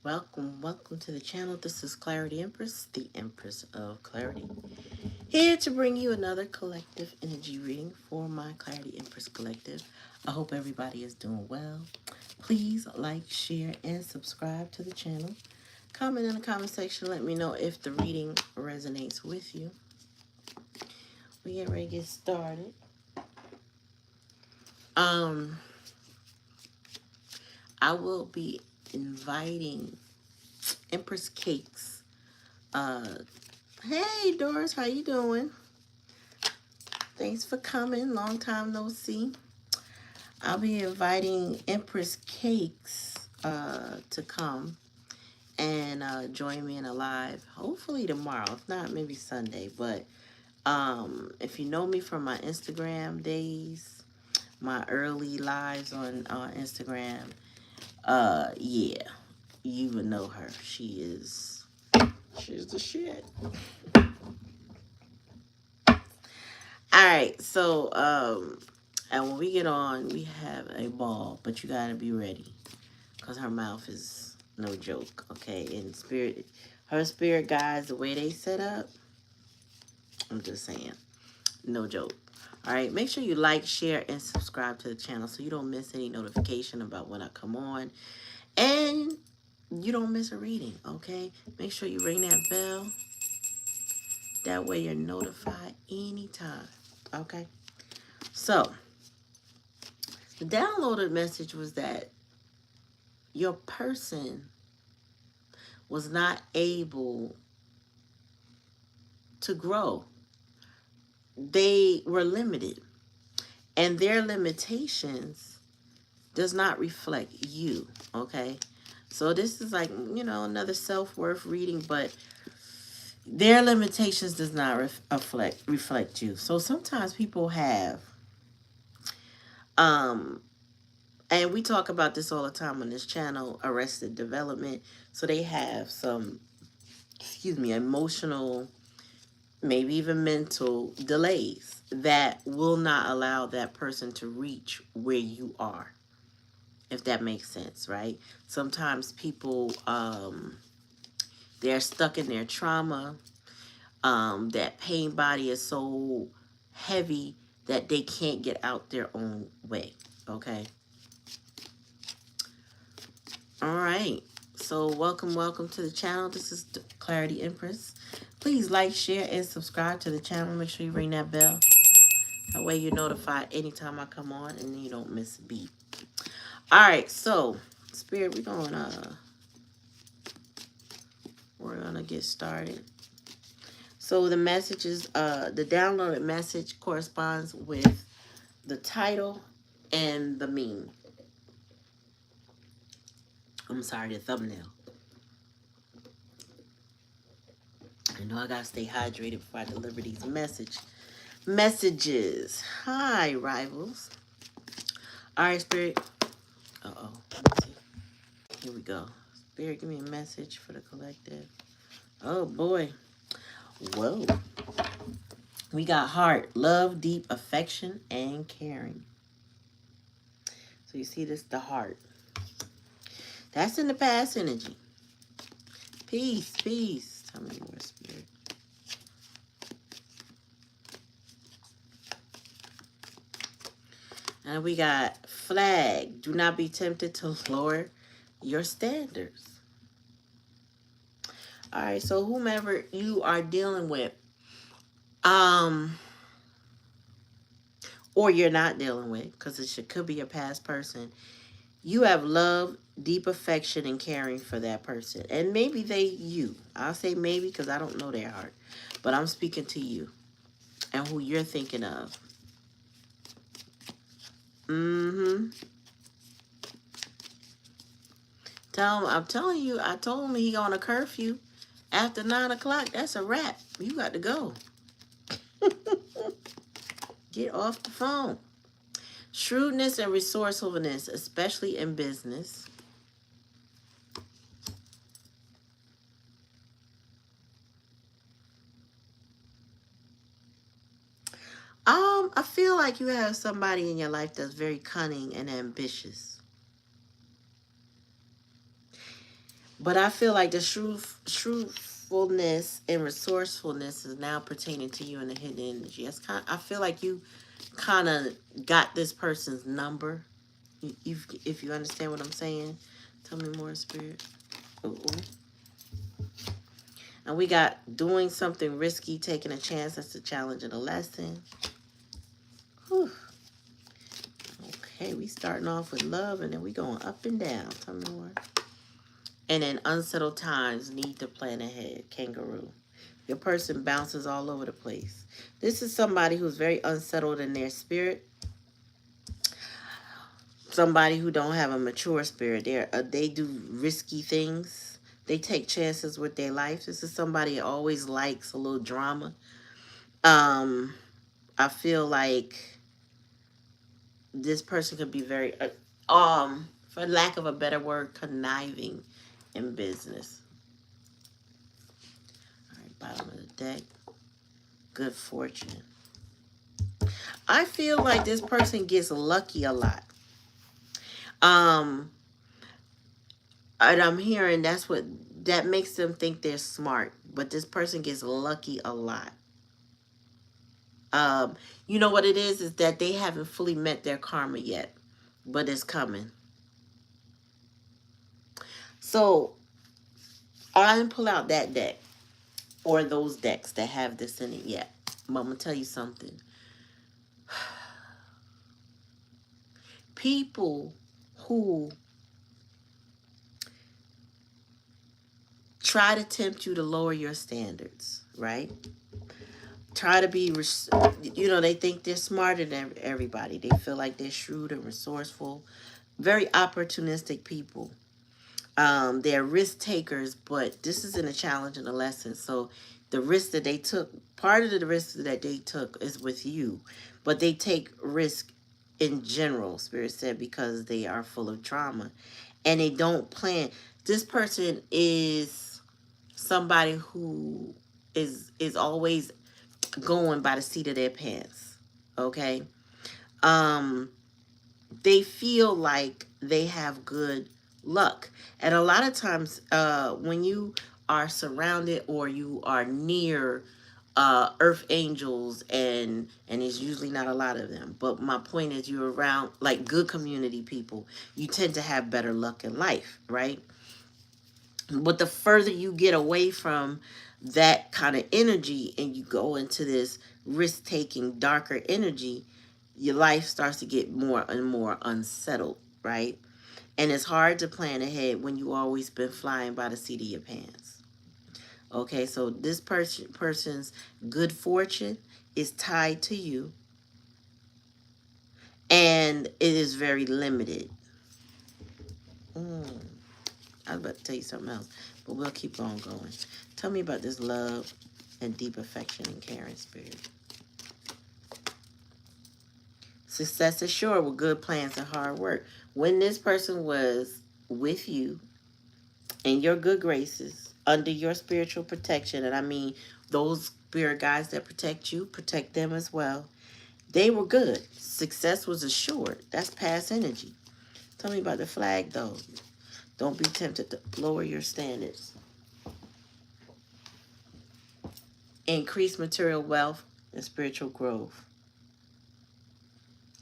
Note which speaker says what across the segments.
Speaker 1: Welcome to the channel. This is Clarityempress, the Empress of Clarity. Here to bring you another collective energy reading for my Clarityempress collective. I hope everybody is doing well. Please like, share, and subscribe to the channel. Comment in the comment section. Let me know if the reading resonates with you. We get ready to get started. I will be inviting Empress Cakes. Hey Doris, how you doing? Thanks for coming. Long time no see. I'll be inviting Empress Cakes to come and join me in a live, hopefully tomorrow. If not, maybe Sunday. But if you know me from my Instagram days, my early lives on Instagram, yeah, you would know her. She's the shit. Alright, so and when we get on, we have a ball, but you gotta be ready. Because her mouth is no joke, okay? And her spirit guides, the way they set up, I'm just saying, no joke. Alright, make sure you like, share, and subscribe to the channel so you don't miss any notification about when I come on. And you don't miss a reading, okay? Make sure you ring that bell. That way you're notified anytime, okay? So, the downloaded message was that your person was not able to grow. They were limited. And their limitations does not reflect you, okay? So this is like, you know, another self-worth reading, but their limitations does not reflect you. So sometimes people have, and we talk about this all the time on this channel, arrested development. So they have some, emotional, maybe even mental delays that will not allow that person to reach where you are, if that makes sense, right? Sometimes people, they're stuck in their trauma. That pain body is so heavy that they can't get out their own way, okay? All right. So welcome to the channel. This is Clarityempress. Please like, share, and subscribe to the channel. Make sure you ring that bell. That way you're notified anytime I come on and you don't miss a beat. All right. So, Spirit, we're gonna get started. So the messages, the downloaded message corresponds with the title and the meme. I'm sorry, the thumbnail. I know I gotta stay hydrated before I deliver these messages. Hi, rivals. All right, Spirit. Uh-oh. Let's see. Here we go. Spirit, give me a message for the collective. Oh, boy. Whoa. We got heart, love, deep affection, and caring. So you see this, the heart. That's in the past energy. Peace, peace. Tell me more, Spirit. And we got flag. Do not be tempted to lower your standards. All right, so whomever you are dealing with, or you're not dealing with, because it could be a past person, you have love, deep affection, and caring for that person. And maybe you. I'll say maybe because I don't know their heart. But I'm speaking to you and who you're thinking of. I'm telling you, I told him he on a curfew. After 9 o'clock, that's a wrap. You got to go. Get off the phone. Shrewdness and resourcefulness, especially in business. I feel like you have somebody in your life that's very cunning and ambitious. But I feel like the truthfulness and resourcefulness is now pertaining to you in the hidden energy. It's I feel like you kind of got this person's number. If you understand what I'm saying, tell me more, Spirit. Ooh. And we got doing something risky, taking a chance. That's the challenge and a lesson. Whew. Okay, we starting off with love, and then we going up and down. Tell me more. And in unsettled times, need to plan ahead. Kangaroo. Your person bounces all over the place. This is somebody who's very unsettled in their spirit. Somebody who don't have a mature spirit. They do risky things. They take chances with their life. This is somebody who always likes a little drama. I feel like this person could be very, for lack of a better word, conniving in business. All right, bottom of the deck. Good fortune. I feel like this person gets lucky a lot. And I'm hearing that makes them think they're smart, but this person gets lucky a lot. You know what it is that they haven't fully met their karma yet, but it's coming. So I didn't pull out that deck or those decks that have this in it yet. But I'm gonna tell you something. People who try to tempt you to lower your standards, right? Try to be, they think they're smarter than everybody. They feel like they're shrewd and resourceful. Very opportunistic people. They're risk takers, but this isn't a challenge and a lesson. So the risk that they took, part of the risk that they took is with you, but they take risk in general, Spirit said, because they are full of trauma and they don't plan. This person is somebody who is always going by the seat of their pants. Okay. They feel like they have good luck. And a lot of times when you are surrounded or you are near earth angels, and it's usually not a lot of them, but my point is you're around like good community people, you tend to have better luck in life, right? But the further you get away from that kind of energy and you go into this risk-taking darker energy, your life starts to get more and more unsettled, right? And it's hard to plan ahead when you always been flying by the seat of your pants. Okay, so this person's good fortune is tied to you, and it is very limited. I was about to tell you something else, but we'll keep on going. Tell me about this love and deep affection and caring, Spirit. Success is sure with good plans and hard work. When this person was with you in your good graces, under your spiritual protection, and I mean those spirit guides that protect you, protect them as well. They were good. Success was assured. That's past energy. Tell me about the flag, though. Don't be tempted to lower your standards. Increase material wealth and spiritual growth.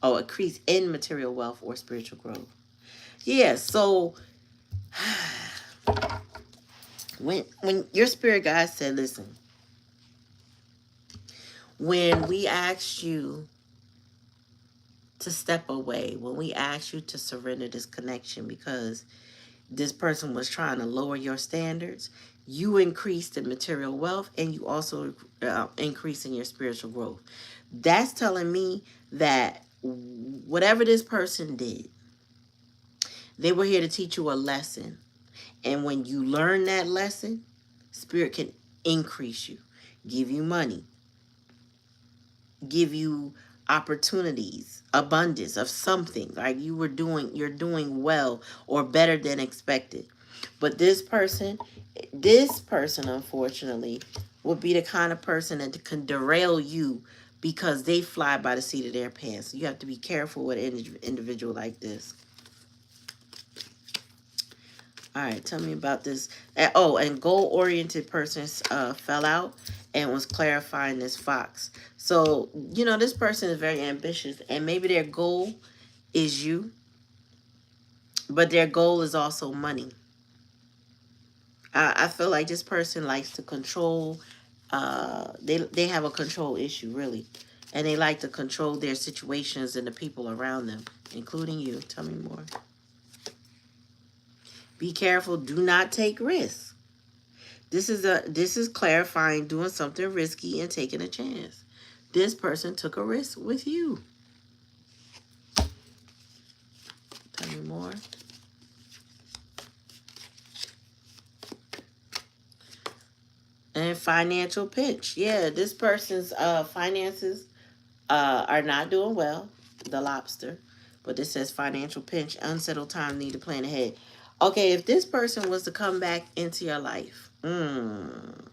Speaker 1: Oh, increase in material wealth or spiritual growth. Yeah, so when your spirit guide said, listen, when we asked you to step away, when we asked you to surrender this connection because this person was trying to lower your standards, you increased in material wealth and you also increase in your spiritual growth. That's telling me that whatever this person did, they were here to teach you a lesson. And when you learn that lesson, Spirit can increase you, give you money, give you opportunities, abundance of something. Like you're doing well or better than expected. But this person, unfortunately, would be the kind of person that can derail you because they fly by the seat of their pants. You have to be careful with an individual like this. All right, tell me about this. Oh, and goal-oriented person fell out and was clarifying this fox. So, this person is very ambitious, and maybe their goal is you, but their goal is also money. I feel like this person likes to control. They have a control issue, really, and they like to control their situations and the people around them, including you. Tell me more. Be careful. Do not take risks. This is clarifying doing something risky and taking a chance. This person took a risk with you. Tell me more. And financial pinch. Yeah, this person's finances are not doing well. The lobster. But this says financial pinch, unsettled time, need to plan ahead. Okay, if this person was to come back into your life, and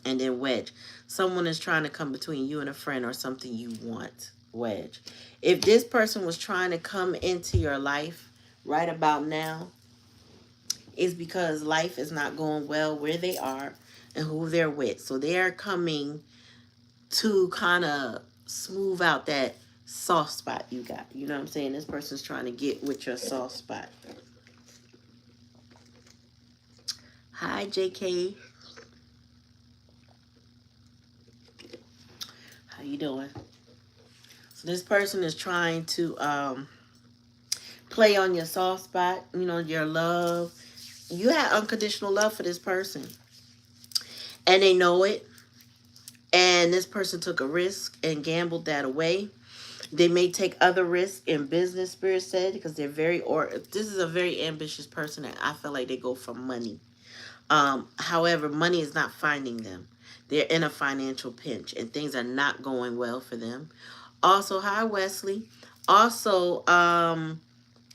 Speaker 1: then wedge. Someone is trying to come between you and a friend or something you want. Wedge. If this person was trying to come into your life right about now, it's because life is not going well where they are and who they're with. So they are coming to kind of smooth out that soft spot you got. You know what I'm saying? This person's trying to get with your soft spot. Hi, JK. How you doing? So this person is trying to play on your soft spot, your love. You have unconditional love for this person. And they know it. And this person took a risk and gambled that away. They may take other risks in business, Spirit said, because they're this is a very ambitious person, and I feel like they go for money. However, money is not finding them. They're in a financial pinch, and things are not going well for them. Also, hi, Wesley. Also,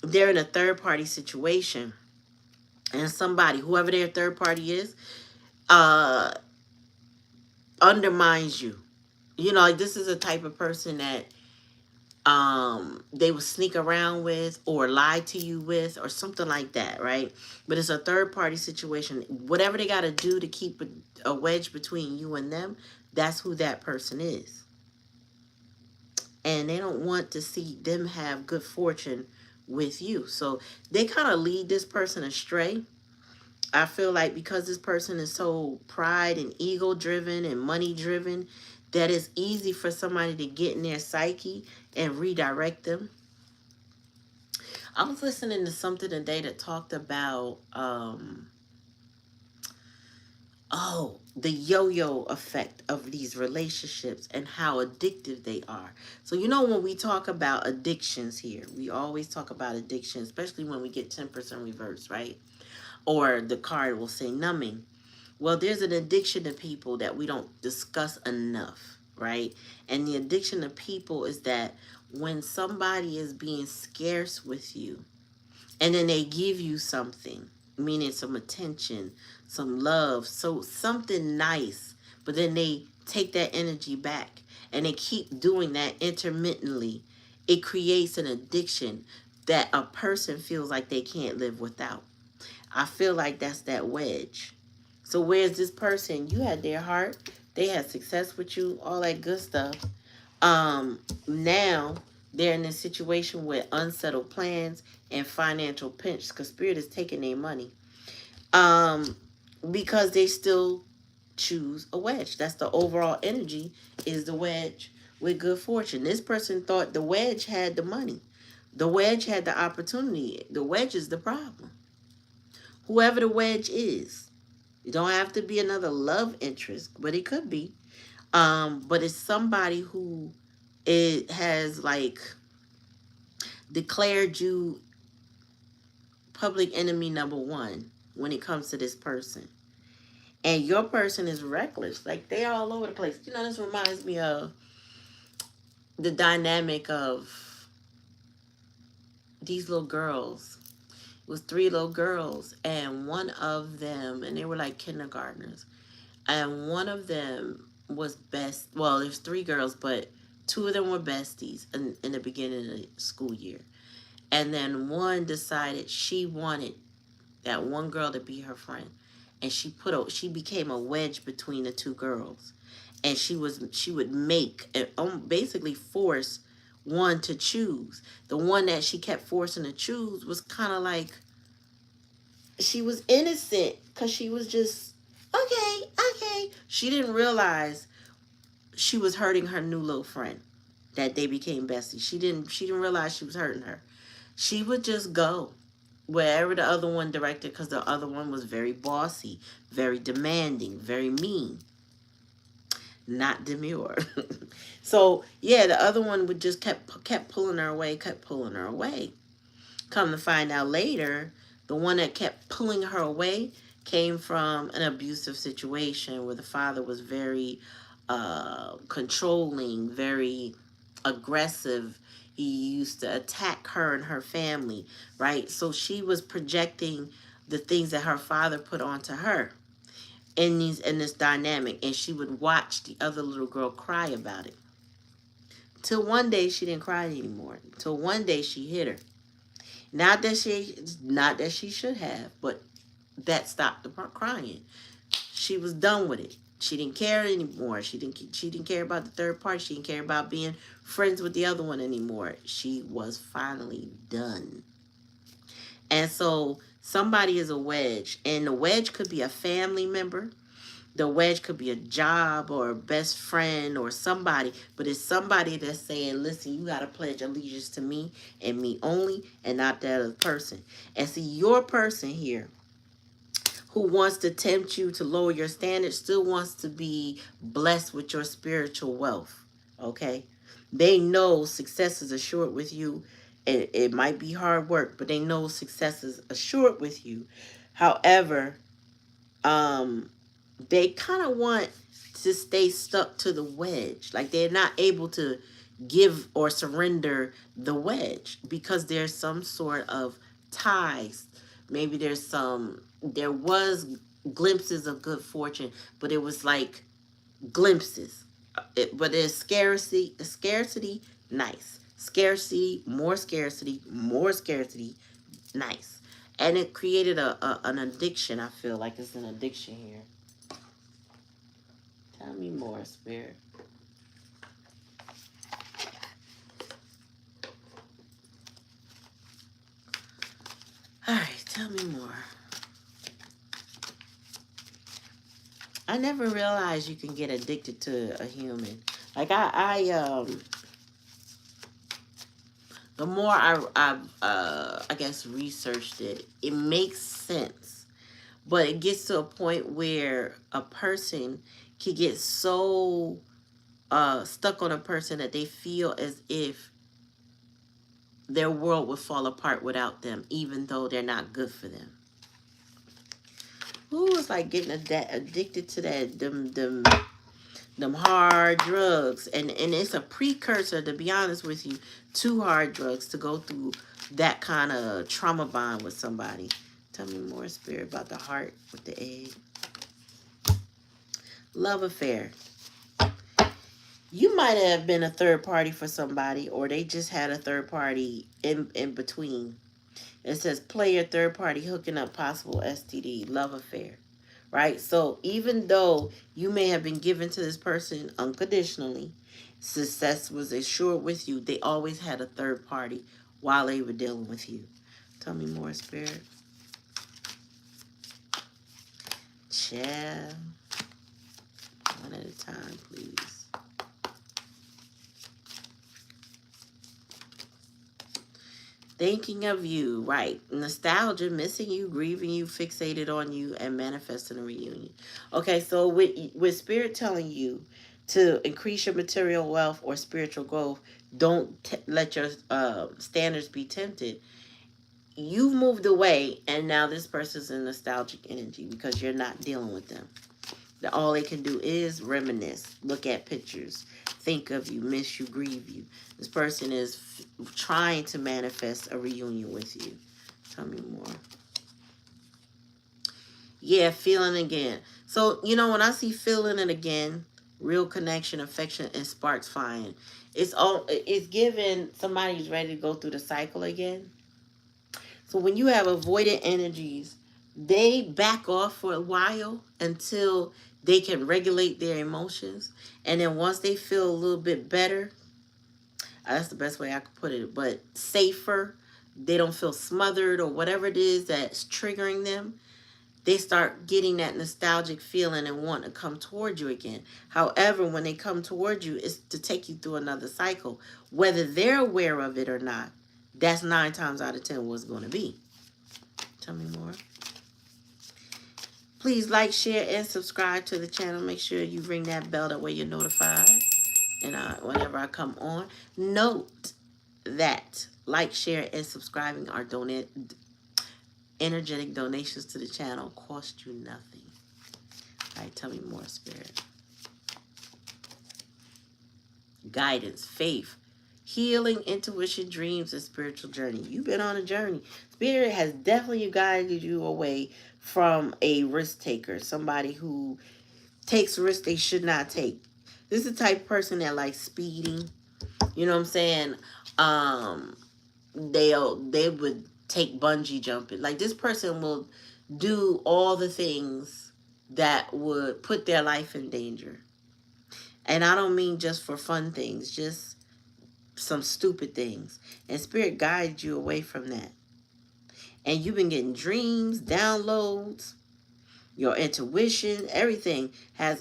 Speaker 1: they're in a third-party situation, and somebody, whoever their third party is, undermines you. Like this is a type of person that they will sneak around with or lie to you with or something like that, right? But it's a third party situation. Whatever they got to do to keep a wedge between you and them, that's who that person is. And they don't want to see them have good fortune with you. So they kind of lead this person astray. I feel like because this person is so pride and ego driven and money driven, that it's easy for somebody to get in their psyche and redirect them. I was listening to something today that talked about the yo-yo effect of these relationships and how addictive they are. So when we talk about addictions here, we always talk about addiction, especially when we get 10% reverse, right? Or the card will say numbing. Well, there's an addiction to people that we don't discuss enough, right? And the addiction to people is that when somebody is being scarce with you and then they give you something, meaning some attention, some love, so something nice, but then they take that energy back and they keep doing that intermittently, it creates an addiction that a person feels like they can't live without. I feel like that's that wedge. So where's this person? You had their heart. They had success with you, all that good stuff. Now they're in a situation with unsettled plans and financial pinch because Spirit is taking their money. Because they still choose a wedge. That's the overall energy, is the wedge with good fortune. This person thought the wedge had the money. The wedge had the opportunity. The wedge is the problem. Whoever the wedge is. You don't have to be another love interest, but it could be. But it's somebody who it has like declared you public enemy number one when it comes to this person. And your person is reckless. Like they're all over the place. This reminds me of the dynamic of these little girls. It was 3 little girls, and one of them, and they were like kindergartners, and one of them was best. Well, there's 3 girls, but 2 of them were besties in the beginning of the school year. And then one decided she wanted that one girl to be her friend, and she became a wedge between the two girls, and she would make and basically force one to choose. The one that she kept forcing to choose was kind of like, she was innocent because she was just okay, okay. She didn't realize she was hurting her new little friend, that they became besties. She didn't realize she was hurting her. She would just go wherever the other one directed, because the other one was very bossy, very demanding, very mean, not demure. So yeah, the other one would just kept pulling her away, kept pulling her away. Come to find out later, the one that kept pulling her away came from an abusive situation where the father was very controlling, very aggressive. He used to attack her and her family, right? So she was projecting the things that her father put onto her in this dynamic, and she would watch the other little girl cry about it. Till one day she didn't cry anymore. Till one day she hit her. Not that she should have, but that stopped the crying. She was done with it. She didn't care anymore. She didn't care about the third party. She didn't care about being friends with the other one anymore. She was finally done. And so somebody is a wedge, and the wedge could be a family member. The wedge could be a job or a best friend or somebody, but it's somebody that's saying, listen, you got to pledge allegiance to me and me only, and not that other person. And see, your person here who wants to tempt you to lower your standards still wants to be blessed with your spiritual wealth. Okay? They know success is assured with you. It might be hard work, but they know success is assured with you. However, they kind of want to stay stuck to the wedge. Like they're not able to give or surrender the wedge because there's some sort of ties. Maybe there was glimpses of good fortune, but it was like glimpses. But there's scarcity, nice. Scarcity, more scarcity, nice. And it created an addiction. I feel like it's an addiction here. Tell me more, Spirit. All right, tell me more. I never realized you can get addicted to a human. Like the more I guess researched it, it makes sense. But it gets to a point where a person can get so stuck on a person that they feel as if their world would fall apart without them, even though they're not good for them. Ooh, it's like getting addicted to them hard drugs, and it's a precursor, to be honest with you, to hard drugs, to go through that kind of trauma bond with somebody. Tell me more, Spirit, about the heart with the egg. Love affair. You might have been a third party for somebody, or they just had a third party in between. It says player third party hooking up possible STD, love affair. Right? So even though you may have been given to this person unconditionally, success was assured with you, they always had a third party while they were dealing with you. Tell me more, Spirit. Child. One at a time, please. Thinking of you, right. Nostalgia, missing you, grieving you, fixated on you, and manifesting a reunion. Okay, so with Spirit telling you to increase your material wealth or spiritual growth, don't let your standards be tempted. You've moved away, and now this person's in nostalgic energy because you're not dealing with them. All they can do is reminisce, look at pictures, think of you, miss you, grieve you. This person is trying to manifest a reunion with you. Tell me more. Yeah, feeling again. So, when I see feeling it again, real connection, affection, and sparks flying, it's giving somebody's ready to go through the cycle again. So when you have avoided energies they back off for a while until they can regulate their emotions. And then once they feel a little bit better, that's the best way I could put it, but safer, they don't feel smothered or whatever it is that's triggering them, they start getting that nostalgic feeling and want to come toward you again. However, when they come toward you, it's to take you through another cycle. Whether they're aware of it or not, that's 9 times out of 10 what's going to be. Tell me more. Please like, share, and subscribe to the channel. Make sure you ring that bell, that way you're notified. And whenever I come on, note that like, share, and subscribing are energetic donations to the channel. Cost you nothing. All right, tell me more, Spirit. Guidance, faith, healing, intuition, dreams, and spiritual journey. You've been on a journey. Spirit has definitely guided you away from a risk taker, somebody who takes risks they should not take. This is the type of person that likes speeding. You know what I'm saying? They would take bungee jumping. Like, this person will do all the things that would put their life in danger. And I don't mean just for fun things, just some stupid things. And Spirit guides you away from that. And you've been getting dreams, downloads, your intuition, everything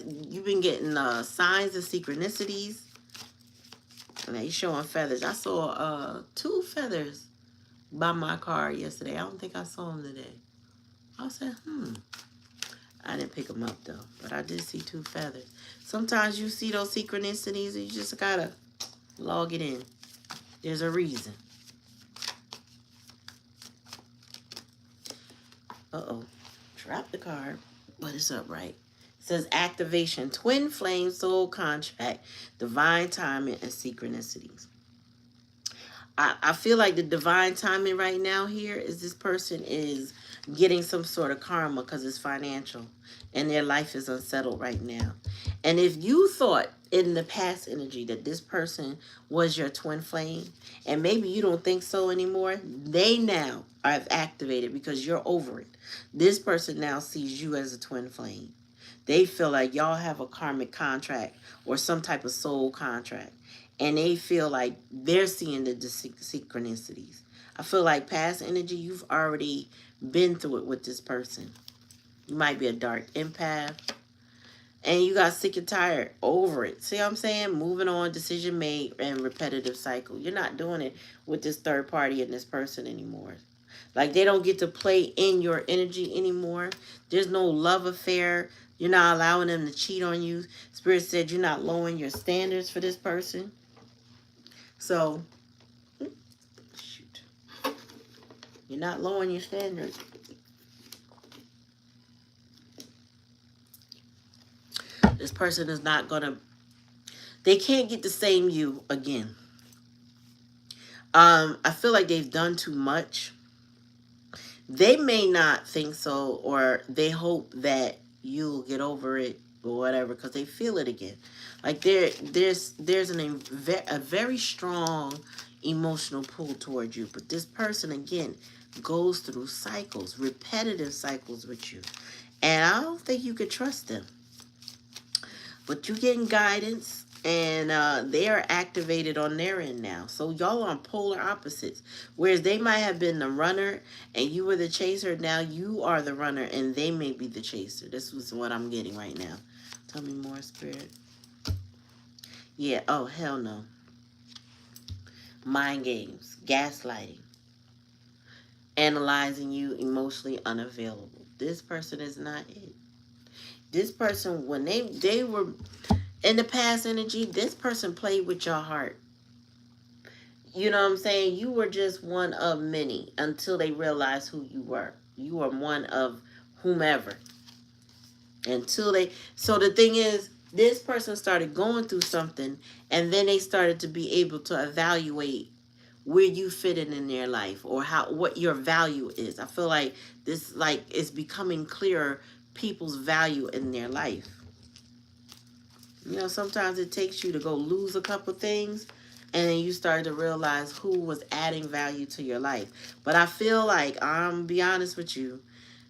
Speaker 1: you've been getting signs and synchronicities. And he's showing feathers. I saw 2 feathers by my car yesterday. I don't think I saw them today. I said, I didn't pick them up though, but I did see 2 feathers. Sometimes you see those synchronicities and you just gotta log it in. There's a reason. Uh-oh. Drop the card, but it's upright. It says activation, twin flame, soul contract, divine timing, and synchronicities. I feel like the divine timing right now here is this person is getting some sort of karma because it's financial and their life is unsettled right now. And if you thought in the past energy that this person was your twin flame and maybe you don't think so anymore, they now have activated because you're over it. This person now sees you as a twin flame. They feel like y'all have a karmic contract or some type of soul contract. And they feel like they're seeing the synchronicities. I feel like past energy, you've already been through it with this person. You might be a dark empath. And you got sick and tired over it. See what I'm saying? Moving on, decision made, and repetitive cycle. You're not doing it with this third party and this person anymore. Like, they don't get to play in your energy anymore. There's no love affair. You're not allowing them to cheat on you. Spirit said you're not lowering your standards for this person. So, shoot. You're not lowering your standards. This person is not going to... They can't get the same you again. I feel like they've done too much. They may not think so, or they hope that you'll get over it or whatever because they feel it again. Like there's a very strong emotional pull towards you. But this person, again, goes through cycles, repetitive cycles with you. And I don't think you could trust them. But you're getting guidance, and they are activated on their end now. So y'all are on polar opposites. Whereas they might have been the runner and you were the chaser. Now you are the runner and they may be the chaser. This was what I'm getting right now. Tell me more, Spirit. Yeah, oh, hell no. Mind games, gaslighting, analyzing you, emotionally unavailable. This person is not it. This person, when they were in the past energy, this person played with your heart. You know what I'm saying? You were just one of many until they realized who you were. You were one of whomever. So the thing is, this person started going through something, and then they started to be able to evaluate where you fit in their life, or what your value is. I feel like this is becoming clearer, people's value in their life. You know, sometimes it takes you to go lose a couple things, and then you start to realize who was adding value to your life. But I feel like, I'm be honest with you,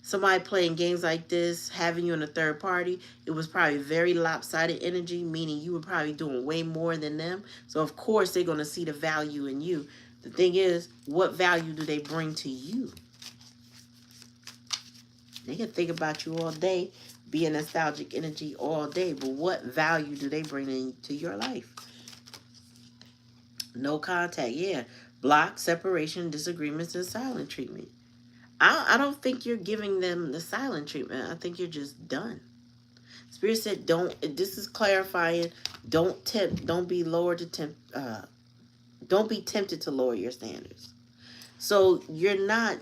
Speaker 1: somebody playing games like this, having you in a third party, it was probably very lopsided energy, meaning you were probably doing way more than them. So of course they're going to see the value in you. The thing is, what value do they bring to you? They can think about you all day, be a nostalgic energy all day, but what value do they bring into your life? No contact, yeah. Block, separation, disagreements, and silent treatment. I don't think you're giving them the silent treatment. I think you're just done. Spirit said, "Don't." This is clarifying. Don't tempt. Don't be lowered to tempt. Don't be tempted to lower your standards. So you're not.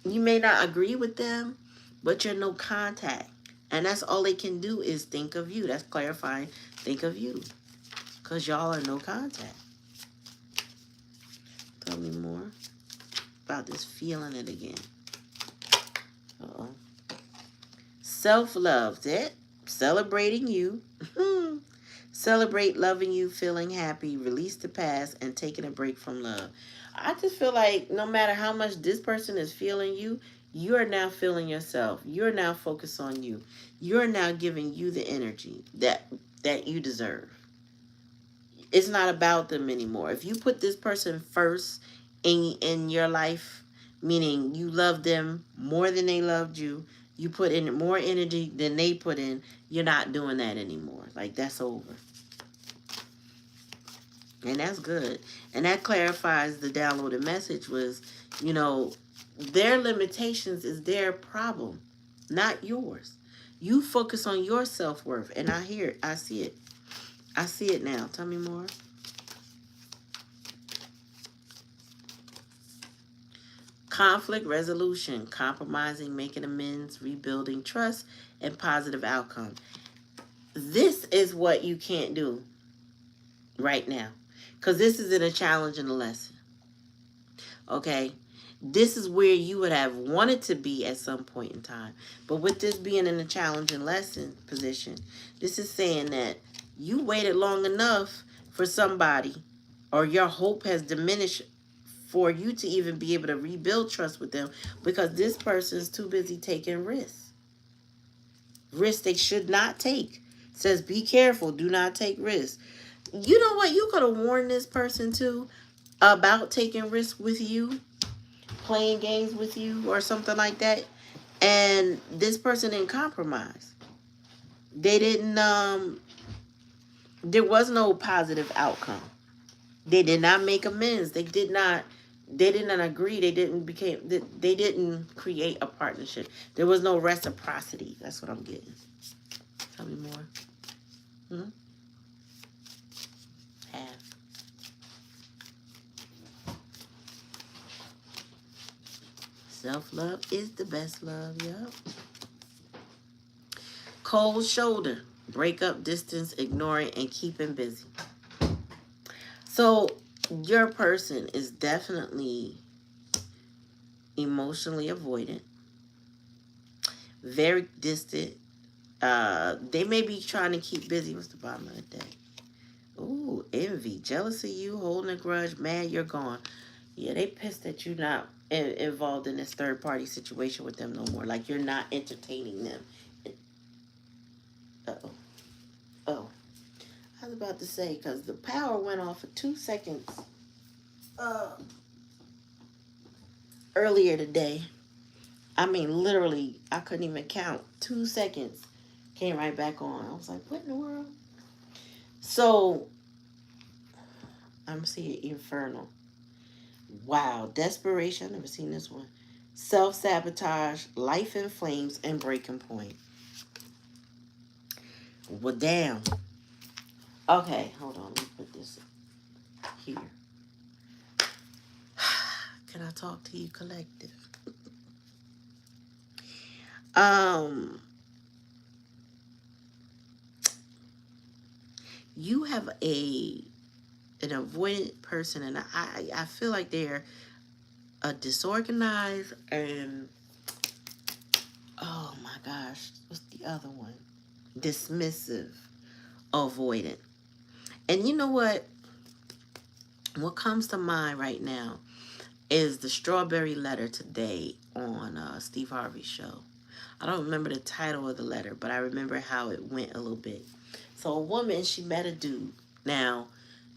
Speaker 1: You may not agree with them, but you're no contact, and that's all they can do is think of you. That's clarifying. Think of you, cause y'all are no contact. Tell me more about this feeling it again. Uh-oh. Self-love. It. Celebrating you. Celebrate loving you, feeling happy, release the past, and taking a break from love. I just feel like no matter how much this person is feeling you, you are now feeling yourself. You're now focused on you. You're now giving you the energy that you deserve. It's not about them anymore. If you put this person first in your life, meaning you love them more than they loved you, you put in more energy than they put in, you're not doing that anymore. Like, that's over. And that's good. And that clarifies the downloaded message was, you know, their limitations is their problem, not yours. You focus on your self-worth. And I hear it. I see it. I see it now. Tell me more. Conflict resolution, compromising, making amends, rebuilding trust, and positive outcome. This is what you can't do right now, because this is in a challenge and a lesson. Okay, this is where you would have wanted to be at some point in time, but with this being in a challenge and lesson position, this is saying that you waited long enough for somebody, or your hope has diminished for you to even be able to rebuild trust with them, because this person is too busy taking risks. Risks they should not take. It says be careful, do not take risks. You know what? You could have warned this person too about taking risks with you, playing games with you, or something like that. And this person didn't compromise. They didn't. There was no positive outcome. They did not make amends. They did not. They didn't agree. They didn't became. They didn't create a partnership. There was no reciprocity. That's what I'm getting. Tell me more. Half. Self-love is the best love, yup. Cold shoulder. Break up, distance, ignoring, and keeping busy. So your person is definitely emotionally avoidant, very distant. They may be trying to keep busy. What's the bottom of the day? Ooh, envy, jealous of you, holding a grudge, mad you're gone. Yeah, they pissed that you're not involved in this third party situation with them no more. Like, you're not entertaining them. Uh-oh. Oh. I was about to say, because the power went off for 2 seconds earlier today. I mean, literally, I couldn't even count. 2 seconds. Came right back on. I was like, what in the world? So, I'm seeing Infernal. Wow. Desperation. I've never seen this one. Self-sabotage, life in flames, and breaking point. Well, damn. Okay, hold on. Let me put this here. Can I talk to you, collective? You have an avoidant person, and I feel like they're a disorganized and, oh my gosh, what's the other one? Dismissive, avoidant. And you know what? What comes to mind right now is the Strawberry Letter today on Steve Harvey's show. I don't remember the title of the letter, but I remember how it went a little bit. So a woman, she met a dude. Now,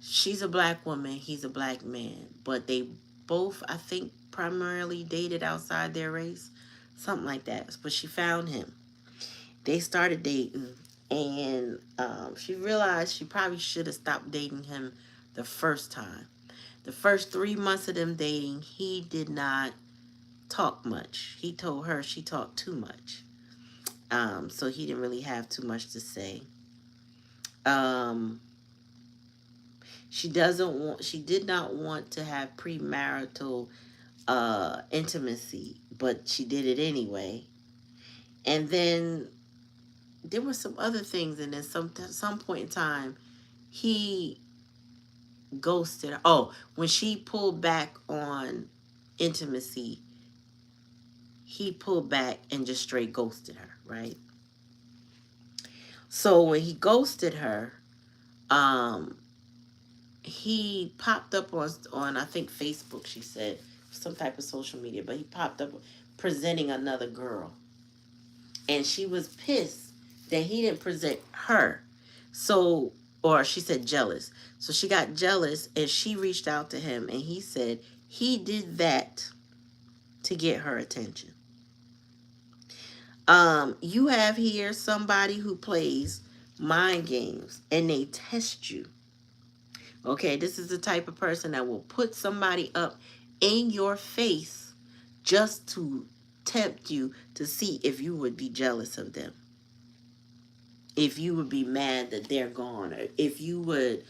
Speaker 1: she's a black woman, he's a black man, but they both, I think, primarily dated outside their race, something like that. But she found him. They started dating, and she realized she probably should have stopped dating him the first time. The first 3 months of them dating, he did not talk much. He told her she talked too much. So he didn't really have too much to say. Um, she did not want to have premarital intimacy, but she did it anyway. And then there were some other things, and then some point in time, he ghosted her. Oh, when she pulled back on intimacy, he pulled back and just straight ghosted her, right? So when he ghosted her, um, he popped up on I think Facebook, she said, some type of social media, but he popped up presenting another girl. And she was pissed that he didn't present her. So, or she said jealous. So she got jealous and she reached out to him and he said he did that to get her attention. You have here somebody who plays mind games and they test you. Okay, this is the type of person that will put somebody up in your face just to tempt you to see if you would be jealous of them. If you would be mad that they're gone, or if you would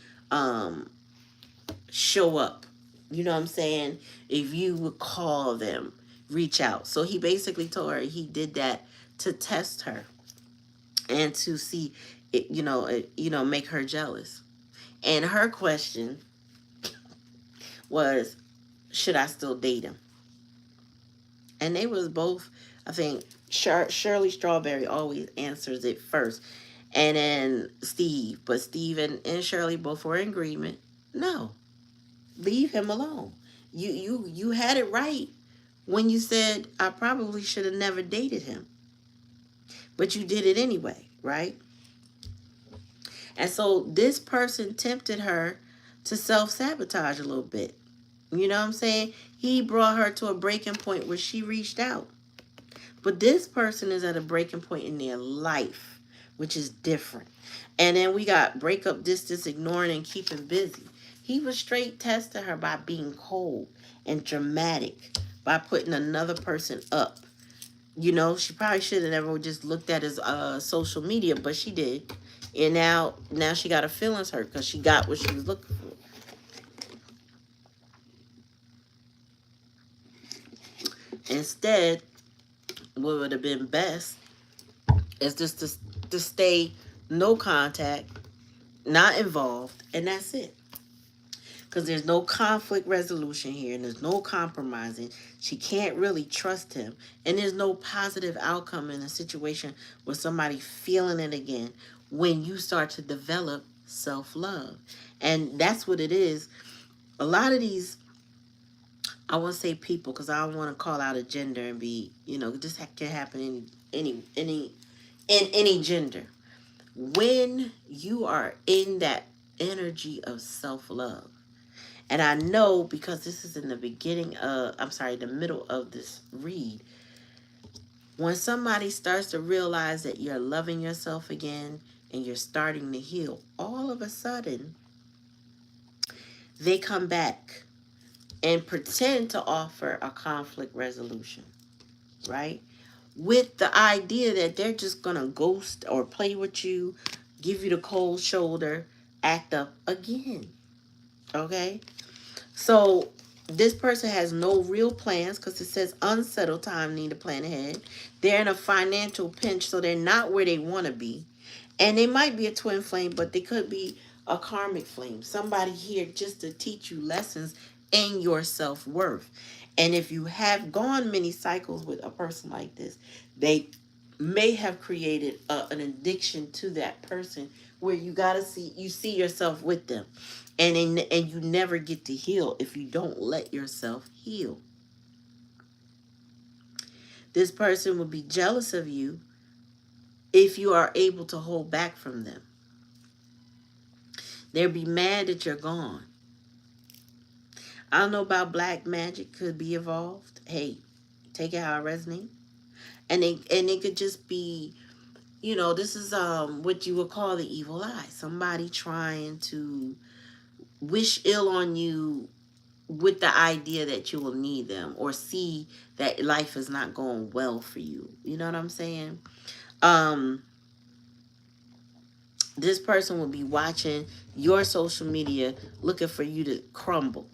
Speaker 1: show up. You know what I'm saying? If you would call them, reach out. So he basically told her he did that to test her and to see it, make her jealous. And her question was, should I still date him? And they was both, I think, Shirley Strawberry always answers it first. And then Steve. But Steve and Shirley both were in agreement. No. Leave him alone. You had it right when you said I probably should have never dated him. But you did it anyway, right? And so this person tempted her to self-sabotage a little bit. You know what I'm saying? He brought her to a breaking point where she reached out. But this person is at a breaking point in their life, which is different. And then we got breakup, distance, ignoring, and keeping busy. He was straight testing her by being cold and dramatic, by putting another person up. You know, she probably should have never just looked at his social media, but she did. And now she got her feelings hurt because she got what she was looking for. Instead, what would have been best is just to stay no contact, not involved, and that's it. Because there's no conflict resolution here, and there's no compromising. She can't really trust him, and there's no positive outcome in a situation with somebody feeling it again when you start to develop self-love. And that's what it is. A lot of these, I won't say people because I don't want to call out a gender and be, this can happen in any gender. When you are in that energy of self-love, and I know because this is in the the middle of this read, when somebody starts to realize that you're loving yourself again and you're starting to heal, all of a sudden, they come back and pretend to offer a conflict resolution, right? With the idea that they're just going to ghost or play with you, give you the cold shoulder, act up again, okay? So this person has no real plans because it says unsettled time, need to plan ahead. They're in a financial pinch, so they're not where they want to be. And they might be a twin flame, but they could be a karmic flame. Somebody here just to teach you lessons in your self-worth. And if you have gone many cycles with a person like this, they may have created an addiction to that person where you see yourself with them. And you never get to heal if you don't let yourself heal. This person will be jealous of you if you are able to hold back from them. They'll be mad that you're gone. I don't know about black magic could be evolved. Hey, take it how it resonates. And it could just be, this is what you would call the evil eye. Somebody trying to wish ill on you with the idea that you will need them, or see that life is not going well for you. You know what I'm saying? Um this person will be watching your social media looking for you to crumble.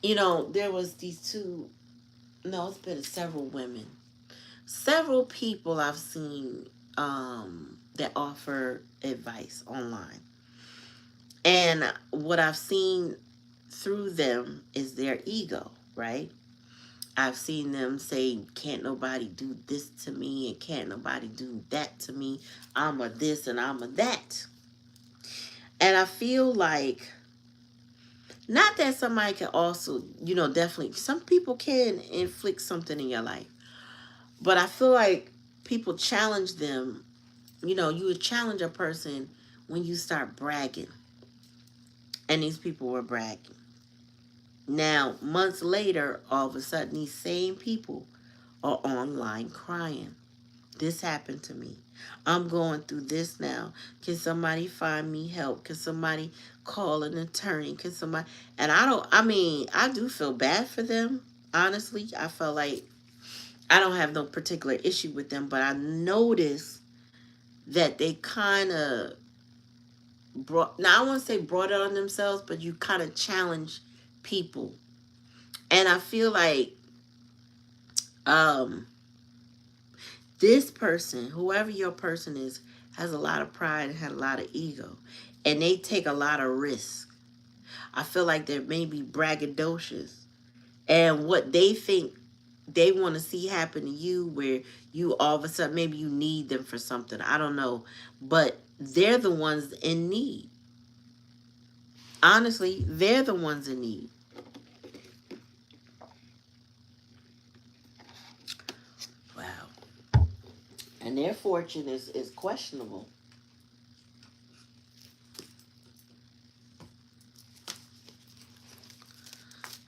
Speaker 1: There was these two, no, it's been several women, several people I've seen that offer advice online. And what I've seen through them is their ego, right? I've seen them say, can't nobody do this to me and can't nobody do that to me. I'm a this and I'm a that. And I feel like, not that somebody can also, definitely, some people can inflict something in your life. But I feel like people challenge them. You would challenge a person when you start bragging. And these people were bragging. Now, months later, all of a sudden, these same people are online crying. This happened to me. I'm going through this now. Can somebody find me help? Can somebody call an attorney? Can somebody... And I do feel bad for them. Honestly, I felt like I don't have no particular issue with them, but I noticed that they kind of brought... Now, I won't say brought it on themselves, but you kind of challenge people. And I feel like this person, whoever your person is, has a lot of pride and has a lot of ego. And they take a lot of risks. I feel like they're maybe braggadocious. And what they think they want to see happen to you, where you all of a sudden, maybe you need them for something. I don't know. But they're the ones in need. Honestly, they're the ones in need. Wow. And their fortune is questionable.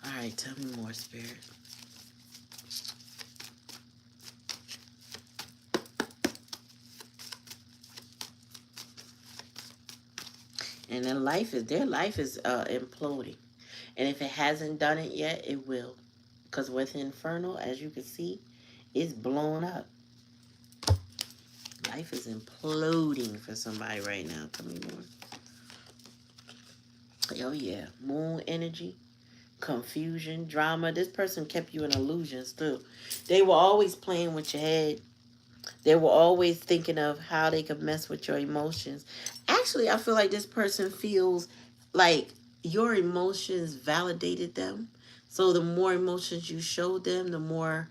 Speaker 1: All right, tell me more, Spirit. And their life is imploding. And if it hasn't done it yet, it will. Because with Infernal, as you can see, it's blown up. Life is imploding for somebody right now. Tell me more. Oh yeah, moon energy, confusion, drama. This person kept you in illusions too. They were always playing with your head. They were always thinking of how they could mess with your emotions. Actually, I feel like this person feels like your emotions validated them. So the more emotions you showed them, the more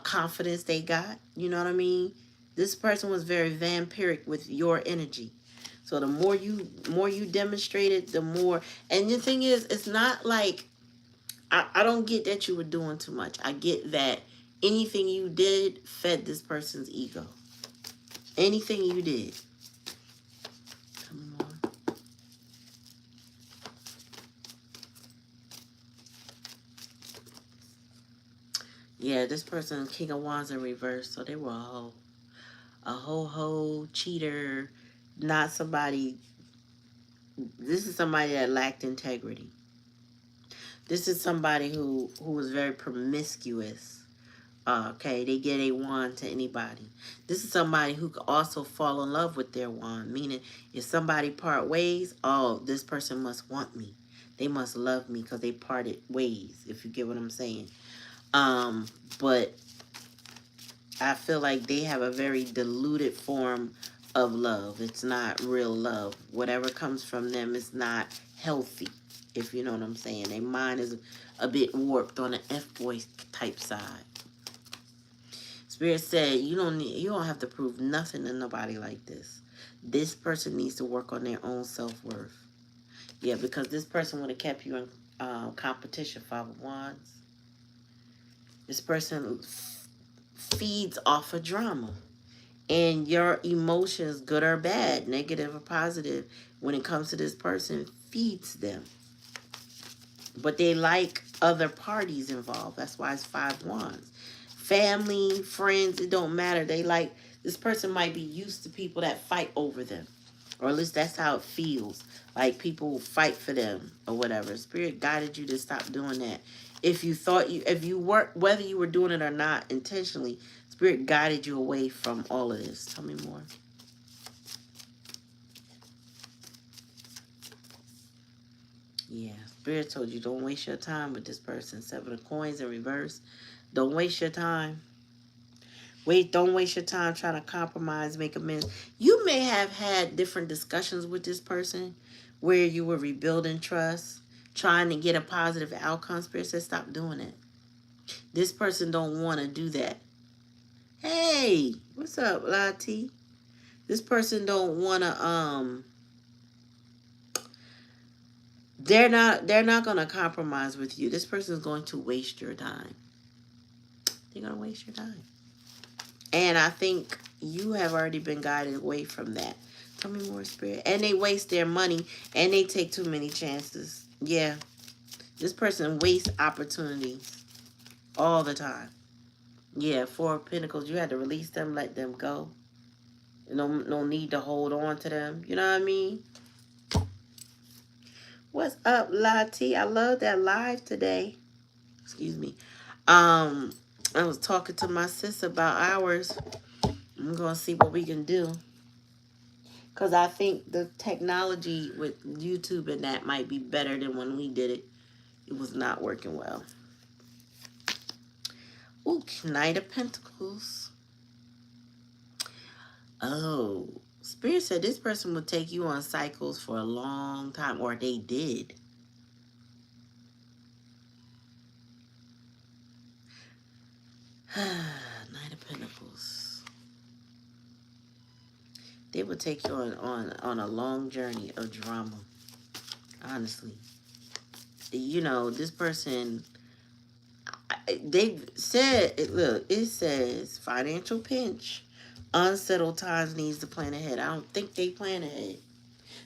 Speaker 1: confidence they got. You know what I mean? This person was very vampiric with your energy. So the more you demonstrated, the more. And the thing is, it's not like I don't get that you were doing too much. I get that anything you did fed this person's ego. Anything you did. Come on. Yeah, this person, King of Wands in reverse, so they were a ho cheater, not somebody. This is somebody that lacked integrity. This is somebody who was very promiscuous. Okay, they get a wand to anybody. This is somebody who could also fall in love with their wand. Meaning, if somebody part ways, oh, this person must want me. They must love me because they parted ways, if you get what I'm saying. But I feel like they have a very diluted form of love. It's not real love. Whatever comes from them is not healthy, if you know what I'm saying. Their mind is a bit warped on the F-boy type side. Spirit said, you don't have to prove nothing to nobody like this. This person needs to work on their own self-worth. Yeah, because this person would have kept you in competition, Five of Wands. This person feeds off of drama. And your emotions, good or bad, negative or positive, when it comes to this person, feeds them. But they like other parties involved. That's why it's Five Wands. Family, friends, it don't matter. They like, this person might be used to people that fight over them. Or at least that's how it feels. Like people fight for them or whatever. Spirit guided you to stop doing that. If you weren't, whether you were doing it or not intentionally, Spirit guided you away from all of this. Tell me more. Yeah, Spirit told you don't waste your time with this person. Seven of Coins in reverse. Don't waste your time. Don't waste your time trying to compromise, make amends. You may have had different discussions with this person where you were rebuilding trust, trying to get a positive outcome. Spirit says stop doing it. This person don't want to do that. Hey, what's up, Lati? This person don't want to they're not going to compromise with you. This person is going to waste your time. They're going to waste your time. And I think you have already been guided away from that. Tell me more, Spirit. And they waste their money and they take too many chances. Yeah. This person wastes opportunities all the time. Yeah, Four of Pentacles. You had to release them, let them go. No need to hold on to them. You know what I mean? What's up, Lati? I love that live today. Excuse me. I was talking to my sis about ours. I'm going to see what we can do. Because I think the technology with YouTube and that might be better than when we did it. It was not working well. Ooh, Knight of Pentacles. Oh, Spirit said this person will take you on cycles for a long time, or they did. Knight of Pentacles. They will take you on a long journey of drama. Honestly. You know, this person, they said, look, it says financial pinch. Unsettled times needs to plan ahead. I don't think they plan ahead.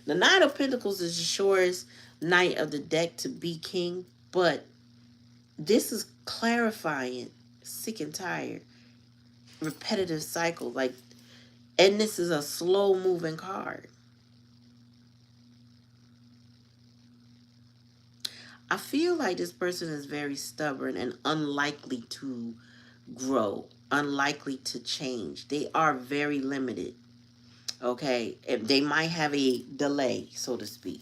Speaker 1: The Knight of Pentacles is the surest knight of the deck to be king, but this is clarifying, sick and tired, repetitive cycle, like, and this is a slow moving card. I feel like this person is very stubborn and unlikely to grow, unlikely to change. They are very limited. Okay, they might have a delay, so to speak.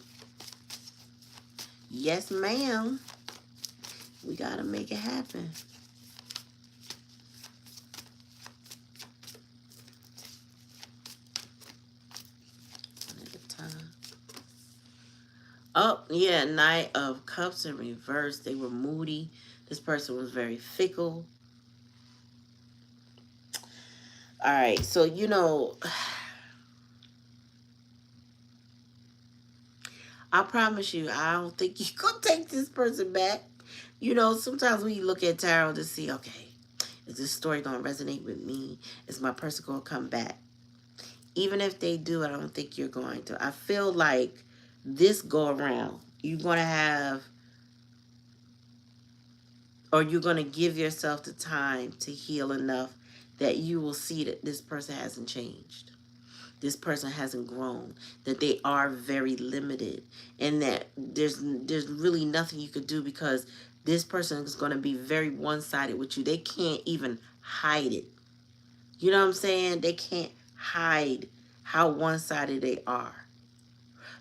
Speaker 1: Yes, ma'am. We gotta make it happen. One at a time. Oh, yeah, Knight of Cups in reverse. They were moody. This person was very fickle. All right, so, you know, I promise you, I don't think you could take this person back. You know, sometimes we look at tarot to see, okay, is this story going to resonate with me? Is my person going to come back? Even if they do, I don't think you're going to. I feel like this go around, you're going to have, or you're going to give yourself the time to heal enough that you will see that this person hasn't changed. This person hasn't grown, that they are very limited, and that there's really nothing you could do because this person is going to be very one-sided with you. They can't even hide it. You know what I'm saying? They can't hide how one-sided they are.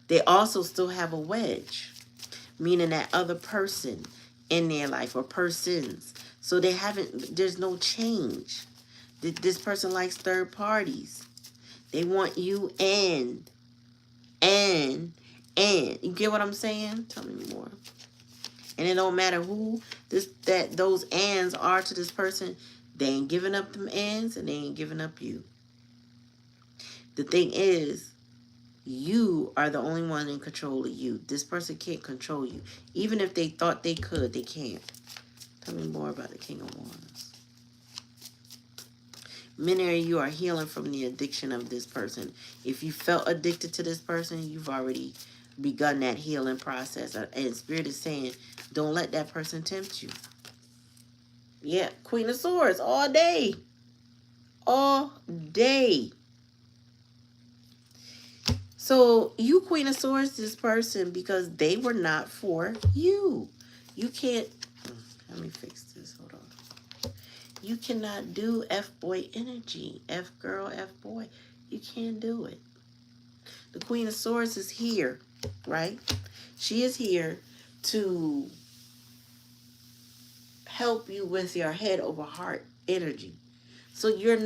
Speaker 1: They also still have a wedge, meaning that other person in their life or persons. So there's no change. This person likes third parties. They want you and. You get what I'm saying? Tell me more. And it don't matter who those ands are to this person. They ain't giving up them ands and they ain't giving up you. The thing is, You are the only one in control of you. This person can't control you. Even if they thought they could, they can't. Tell me more about the King of Wands. Many of you are healing from the addiction of this person. If you felt addicted to this person, you've already begun that healing process. And Spirit is saying, don't let that person tempt you. Yeah, Queen of Swords all day. All day. So you Queen of Swords this person because they were not for you. You can't, let me fix this, hold on. You cannot do F-boy energy. F-girl, F-boy. You can't do it. The Queen of Swords is here, right? She is here to help you with your head over heart energy. So you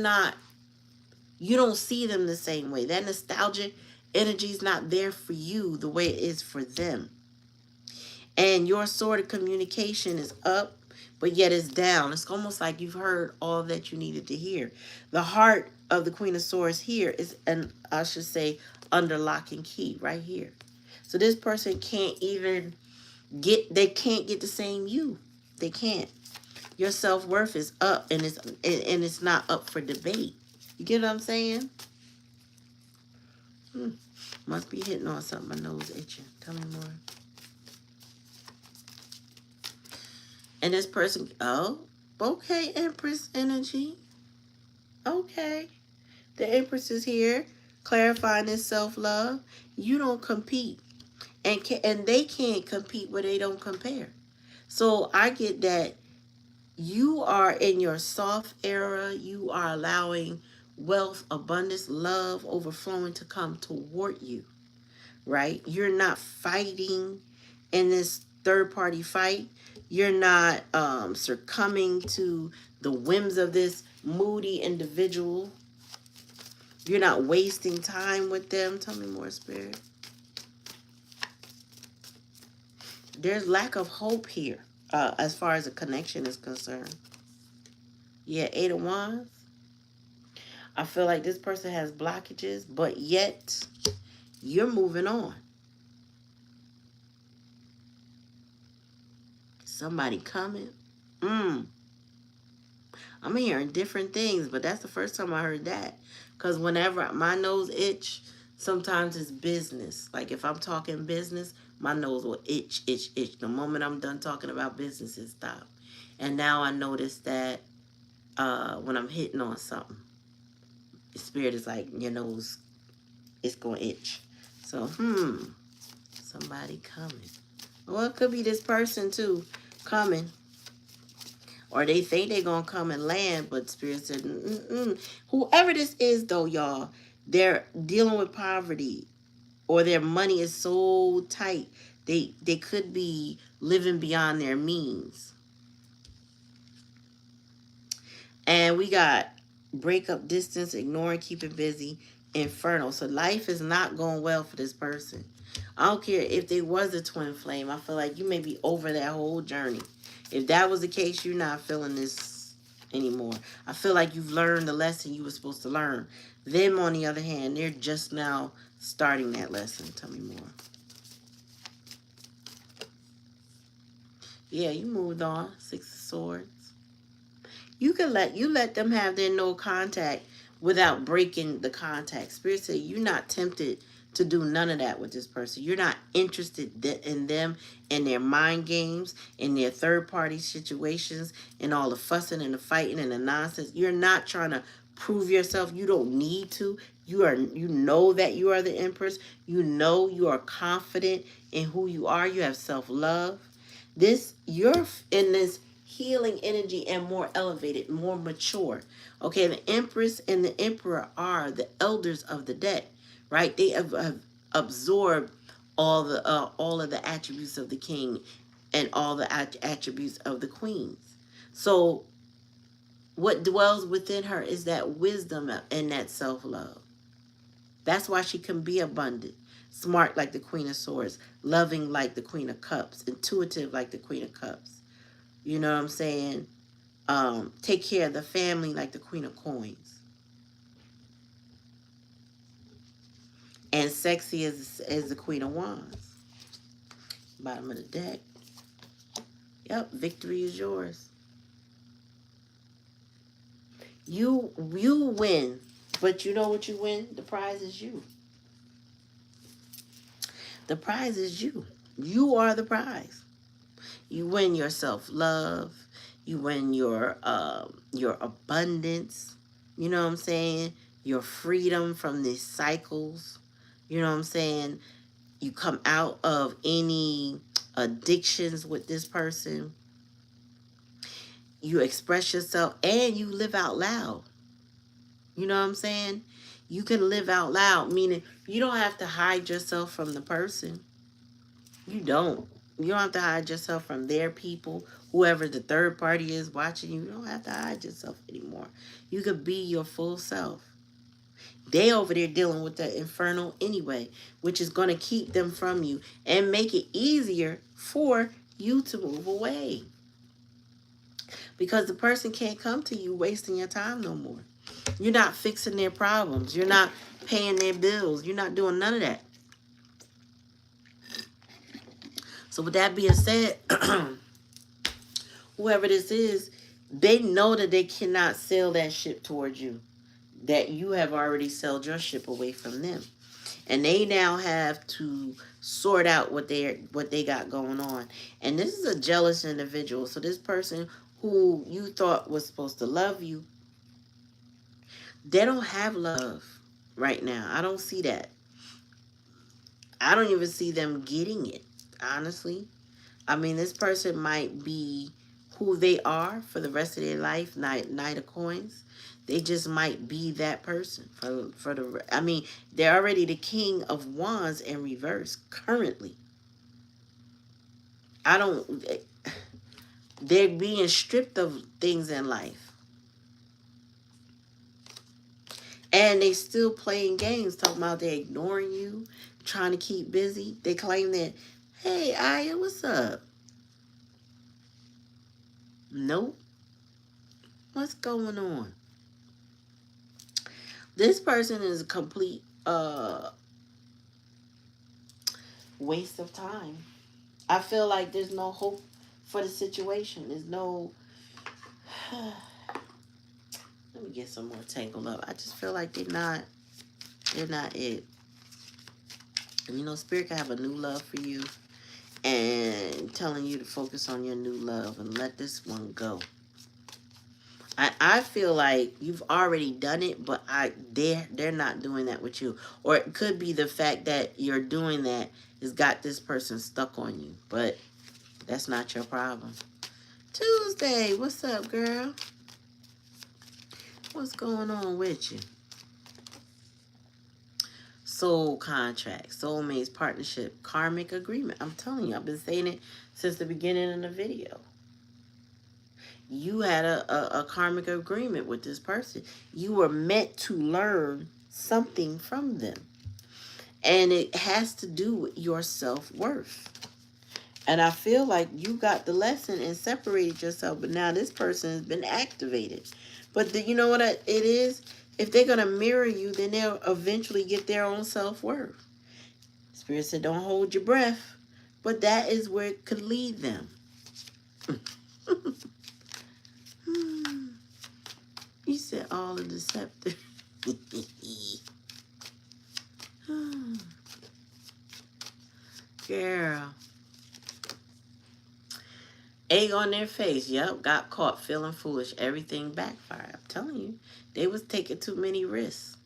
Speaker 1: don't see them the same way. That nostalgic energy is not there for you the way it is for them. And your sort of communication is up, but yet it's down. It's almost like you've heard all that you needed to hear. The heart of the Queen of Swords here is, and I should say, under lock and key right here. So this person can't even they can't get the same you. They can't. Your self-worth is up, and it's not up for debate. You get what I'm saying? Must be hitting on something. My nose itching. Tell me more. And this person, oh, okay, Empress energy. Okay. The Empress is here, clarifying this self-love. You don't compete. And they can't compete where they don't compare. So I get that you are in your soft era. You are allowing wealth, abundance, love, overflowing to come toward you, right? You're not fighting in this third-party fight. You're not succumbing to the whims of this moody individual. You're not wasting time with them. Tell me more, Spirit. There's lack of hope here as far as a connection is concerned. Yeah, 8 of Wands. I feel like this person has blockages, but yet you're moving on. Somebody coming. I'm hearing different things, but that's the first time I heard that. Because whenever my nose itch, sometimes it's business. Like if I'm talking business, my nose will itch, itch, itch. The moment I'm done talking about business, it stops. And now I notice that when I'm hitting on something, the Spirit is like, your nose, it's going to itch. So, somebody coming. Well, it could be this person too, coming. Or they think they're going to come and land, but Spirit said, Whoever this is, though, y'all, they're dealing with poverty, or their money is so tight, they could be living beyond their means. And we got break up, distance, ignoring, keeping busy, inferno. So life is not going well for this person. I don't care if they was a twin flame. I feel like you may be over that whole journey. If that was the case, you're not feeling this anymore. I feel like you've learned the lesson you were supposed to learn. Them, on the other hand, they're just now starting that lesson. Tell me more. Yeah, you moved on. 6 of Swords. You can let them have their no contact without breaking the contact. Spirit said you're not tempted to do none of that with this person. You're not interested in them, in their mind games, in their third-party situations, in all the fussing and the fighting and the nonsense. You're not trying to prove yourself. You don't need to. You know that you are the Empress. You know you are confident in who you are. You have self-love. You're in this healing energy and more elevated, more mature. Okay, the Empress and the Emperor are the elders of the deck, right? They have absorbed all of the attributes of the king and all the attributes of the queens. So what dwells within her is that wisdom and that self-love. That's why she can be abundant, smart like the Queen of Swords, loving like the Queen of Cups, intuitive like the Queen of Cups. You know what I'm saying? Take care of the family like the Queen of Coins. And sexy as the Queen of Wands. Bottom of the deck. Yep, victory is yours. You win. But you know what you win? The prize is you. The prize is you. You are the prize. You win your self-love. You win your abundance. You know what I'm saying? Your freedom from these cycles. You know what I'm saying? You come out of any addictions with this person. You express yourself and you live out loud. You know what I'm saying? You can live out loud, meaning you don't have to hide yourself from the person. You don't. You don't have to hide yourself from their people, whoever the third party is watching you. You don't have to hide yourself anymore. You could be your full self. They over there dealing with the infernal anyway, which is going to keep them from you and make it easier for you to move away. Because the person can't come to you wasting your time no more. You're not fixing their problems. You're not paying their bills. You're not doing none of that. So with that being said, whoever this is, they know that they cannot sail that ship towards you. That you have already sailed your ship away from them. And they now have to sort out what they got going on. And this is a jealous individual. So this person who you thought was supposed to love you, they don't have love right now. I don't see that. I don't even see them getting it, honestly. I mean, this person might be who they are for the rest of their life, Knight of Coins. They just might be that person for the. I mean, they're already the King of Wands in reverse currently. I don't. They're being stripped of things in life, and they still playing games. Talking about they're ignoring you, trying to keep busy. They claim that, hey, Aya, what's up? Nope. What's going on? This person is a complete waste of time. I feel like there's no hope for the situation. There's no... Let me get some more tangled up. I just feel like they're not it. And you know, Spirit can have a new love for you and telling you to focus on your new love and let this one go. I feel like you've already done it, but they're not doing that with you. Or it could be the fact that you're doing that has got this person stuck on you. But that's not your problem. Tuesday, what's up, girl? What's going on with you? Soul contract, soulmates, partnership, karmic agreement. I'm telling you, I've been saying it since the beginning of the video. You had a karmic agreement with this person. You were meant to learn something from them. And it has to do with your self-worth. And I feel like you got the lesson and separated yourself. But now this person has been activated. But you know what it is? If they're going to mirror you, then they'll eventually get their own self-worth. Spirit said, don't hold your breath. But that is where it could lead them. You said all the deceptive. Girl. Egg on their face. Yep, got caught feeling foolish. Everything backfired. I'm telling you, they was taking too many risks.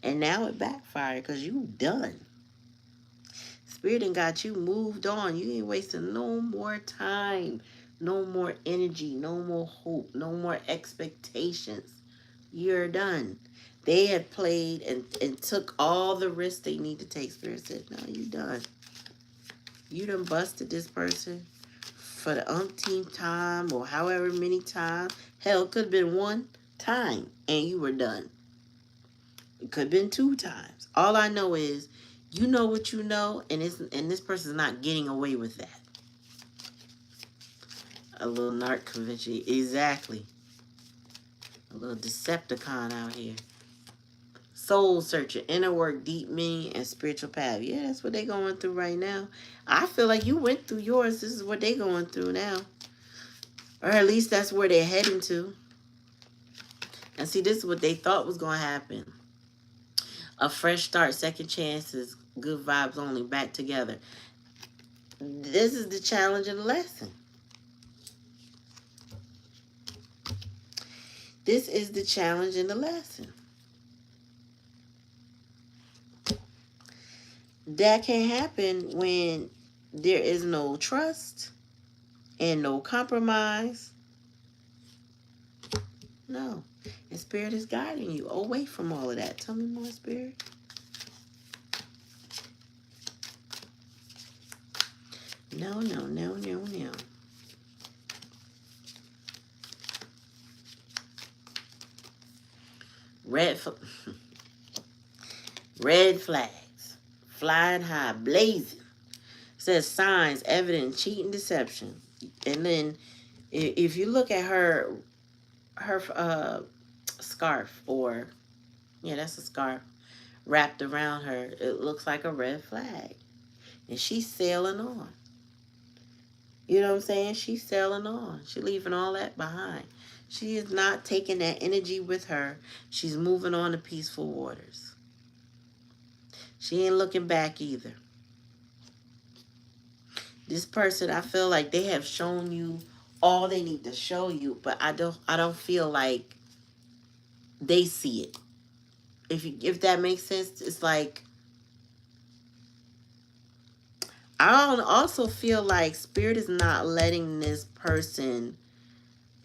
Speaker 1: And now it backfired because you done. Spirit done got you moved on. You ain't wasting no more time. No more energy. No more hope. No more expectations. You're done. They had played and took all the risks they need to take. Spirit said, no, you done. You done busted this person for the umpteenth time or however many times. Hell, it could have been one time and you were done. It could have been 2 times. All I know is you know what you know, and this person's not getting away with that. A little narc convention. Exactly. A little Decepticon out here. soul searching, inner work, deep meaning, and spiritual path. Yeah, that's what they're going through right now. I feel like you went through yours. This is what they're going through now. Or at least that's where they're heading to. And see, this is what they thought was going to happen. A fresh start, second chances, good vibes only, back together. This is the challenge of the lesson. This is the challenge in the lesson. That can happen when there is no trust and no compromise. No. And Spirit is guiding you away from all of that. Tell me more, Spirit. No, no, no, no, no. Red flags. Flying high, blazing. Says signs, evidence, cheating, deception. And then if you look at her scarf, or yeah, that's a scarf wrapped around her, it looks like a red flag. And she's sailing on. You know what I'm saying? She's sailing on. She's leaving all that behind. She is not taking that energy with her. She's moving on to peaceful waters. She ain't looking back either. This person, I feel like they have shown you all they need to show you, but I don't feel like they see it. If that makes sense, it's like I don't also feel like Spirit is not letting this person,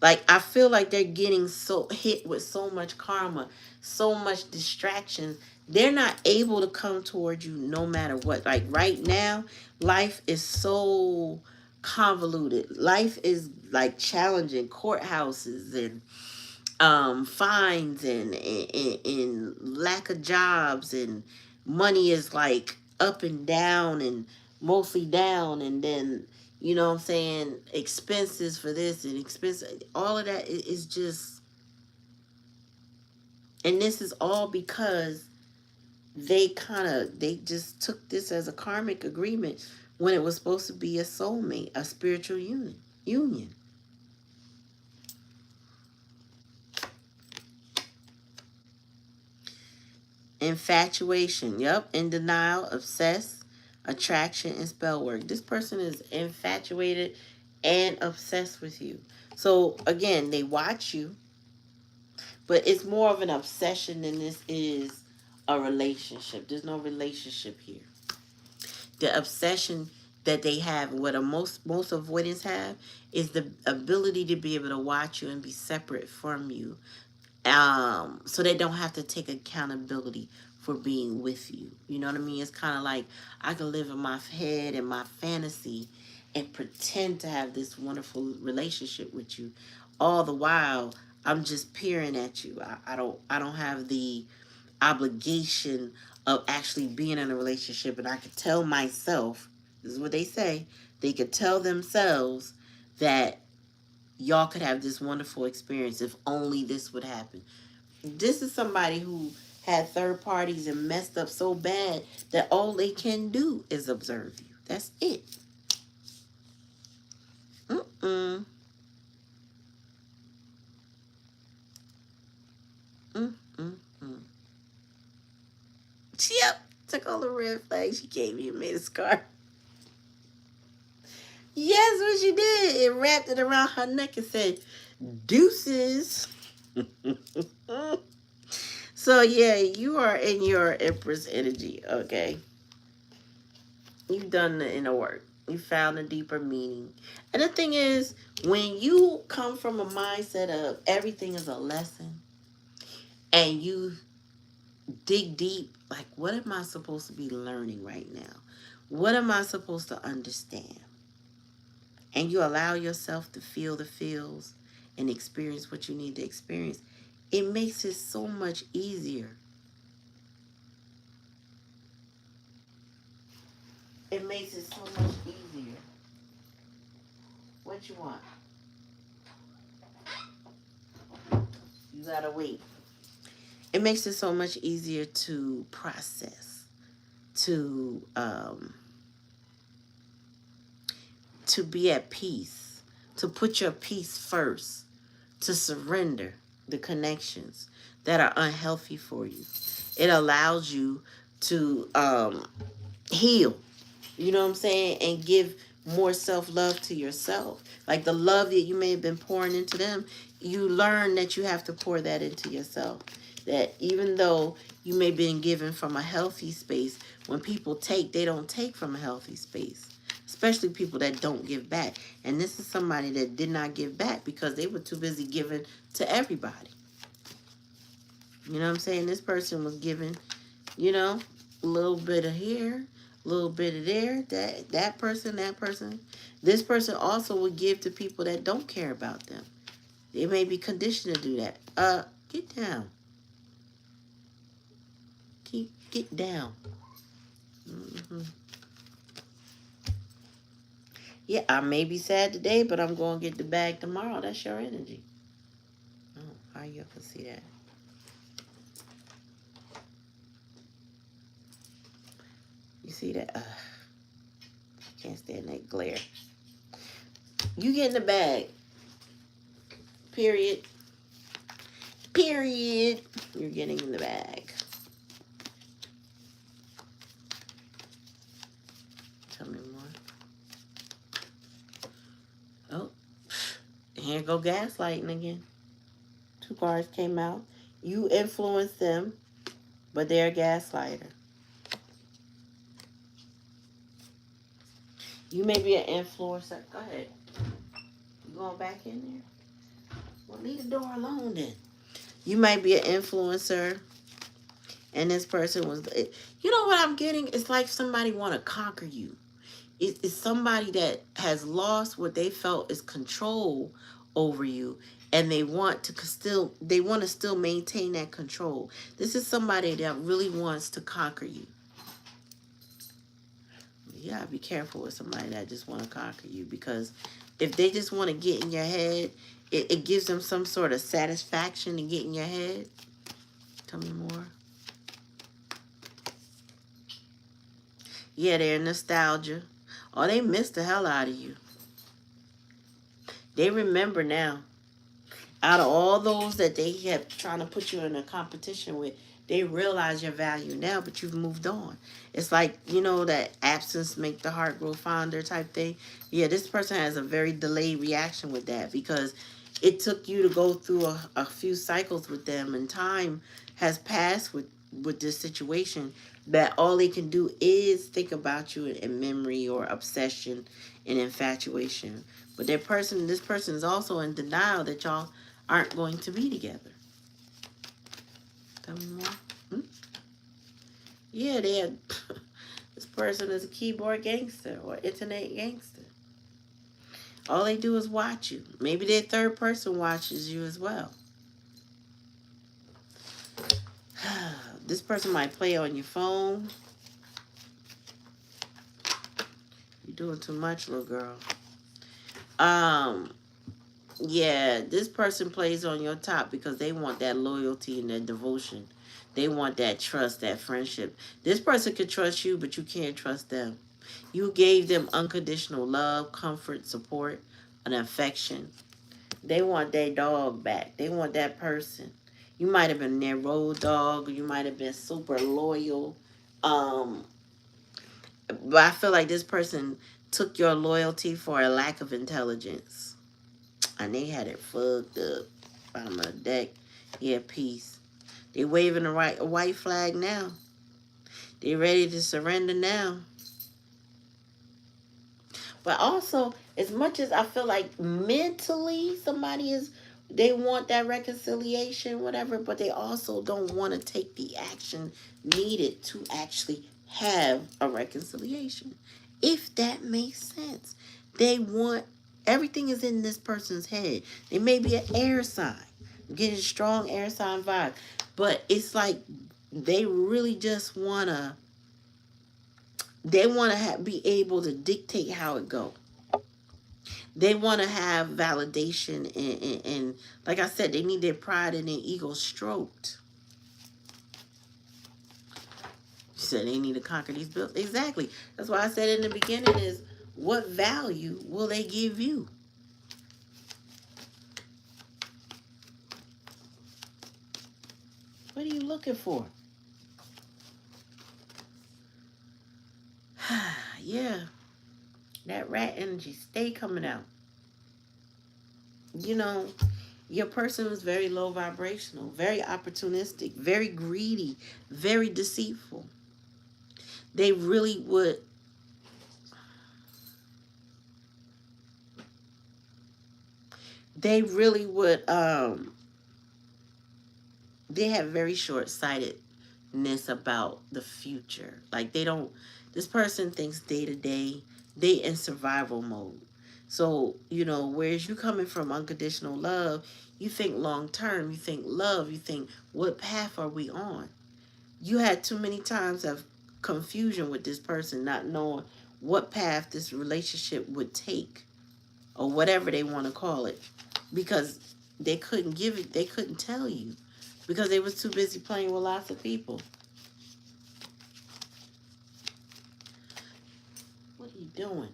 Speaker 1: like, I feel like they're getting so hit with so much karma, so much distraction. They're not able to come towards you no matter what. Like right now, life is so convoluted. Life is like challenging, courthouses and fines and lack of jobs, and money is like up and down and mostly down, and then you know what I'm saying, expenses for this and expenses, all of that is just, and this is all because they just took this as a karmic agreement when it was supposed to be a soulmate, a spiritual union. Infatuation, yep, in denial, obsessed, attraction, and spell work. This person is infatuated and obsessed with you. So again, they watch you, but it's more of an obsession than this is a relationship. There's no relationship here. The obsession that they have, what most avoidants have, is the ability to be able to watch you and be separate from you, so they don't have to take accountability for being with you. You know what I mean? It's kind of like I can live in my head and my fantasy and pretend to have this wonderful relationship with you, all the while I'm just peering at you. I don't have the obligation of actually being in a relationship, and I could tell myself, this is what they say, they could tell themselves that y'all could have this wonderful experience if only this would happen. This is somebody who had third parties and messed up so bad that all they can do is observe you. That's it. Mm-mm. Mm-mm-mm. Yep. Took all the red flags she gave me and made a scarf. Yes, what she did. It wrapped it around her neck and said, deuces. So yeah, you are in your Empress energy, okay? You've done the inner work. You found a deeper meaning. And the thing is, when you come from a mindset of everything is a lesson, and you dig deep, like, what am I supposed to be learning right now? What am I supposed to understand? And you allow yourself to feel the feels and experience what you need to experience, it makes it so much easier. It makes it so much easier. What you want? You gotta wait. it makes it so much easier to process, to be at peace, to put your peace first, to surrender the connections that are unhealthy for you. It allows you to heal, you know what I'm saying, and give more self-love to yourself. Like the love that you may have been pouring into them, you learn that you have to pour that into yourself. That even though you may have been given from a healthy space, when people take, they don't take from a healthy space. Especially people that don't give back. And this is somebody that did not give back because they were too busy giving to everybody. You know what I'm saying? This person was giving, you know, a little bit of here, a little bit of there, that person, that person. This person also would give to people that don't care about them. They may be conditioned to do that. Get down. Get down. Mm-hmm. Yeah, I may be sad today, but I'm going to get the bag tomorrow. That's your energy. Oh, how you can see that? You see that? I can't stand that glare. You get in the bag. Period. Period. You're getting in the bag. Tell me more. Oh, here go gaslighting again. 2 cards came out. You influenced them, but they're a gaslighter. You may be an influencer. Go ahead. You going back in there? Well, leave the door alone then. You might be an influencer, and this person was... You know what I'm getting? It's like somebody want to conquer you. It's somebody that has lost what they felt is control over you, and they want to still maintain that control. This is somebody that really wants to conquer you. You gotta be careful with somebody that just want to conquer you, because if they just want to get in your head, it gives them some sort of satisfaction to get in your head. Tell me more. Yeah, they're nostalgia. Oh, they miss the hell out of you. They remember now. Out of all those that they kept trying to put you in a competition with, they realize your value now, but you've moved on. It's like, you know, that absence make the heart grow fonder type thing. Yeah, this person has a very delayed reaction with that, because it took you to go through a few cycles with them, and time has passed with this situation, that all they can do is think about you in memory or obsession and infatuation. But this person is also in denial that y'all aren't going to be together. Tell me more. Hmm? Yeah, this person is a keyboard gangster or internet gangster. All they do is watch you. Maybe their third person watches you as well. This person might play on your phone. You're doing too much, little girl. Yeah, this person plays on your top because they want that loyalty and that devotion. They want that trust, that friendship. This person can trust you, but you can't trust them. You gave them unconditional love, comfort, support, and affection. They want their dog back. They want that person. You might have been their road dog. You might have been super loyal. But I feel like this person took your loyalty for a lack of intelligence. And they had it fucked up. Bottom of the deck. Yeah, peace. They waving a white flag now. They ready to surrender now. But also, as much as I feel like mentally they want that reconciliation, whatever, but they also don't want to take the action needed to actually have a reconciliation. If that makes sense. They want, everything is in this person's head. They may be an air sign. I'm getting a strong air sign vibe. But it's like they really just want to, be able to dictate how it go. They want to have validation, and like I said, they need their pride and their ego stroked. said they need to conquer these bills. Exactly. That's why I said in the beginning is, what value will they give you? What are you looking for? Yeah. That rat energy stay coming out. You know, your person was very low vibrational, very opportunistic, very greedy, very deceitful. They really would they really would they have very short-sightedness about the future. Like they don't, this person thinks day to day, they in survival mode. So, you know, whereas you coming from unconditional love, you think long term, you think love, you think what path are we on? You had too many times of confusion with this person, not knowing what path this relationship would take, or whatever they want to call it, because they couldn't give it, they couldn't tell you, because they was too busy playing with lots of people. What are you doing?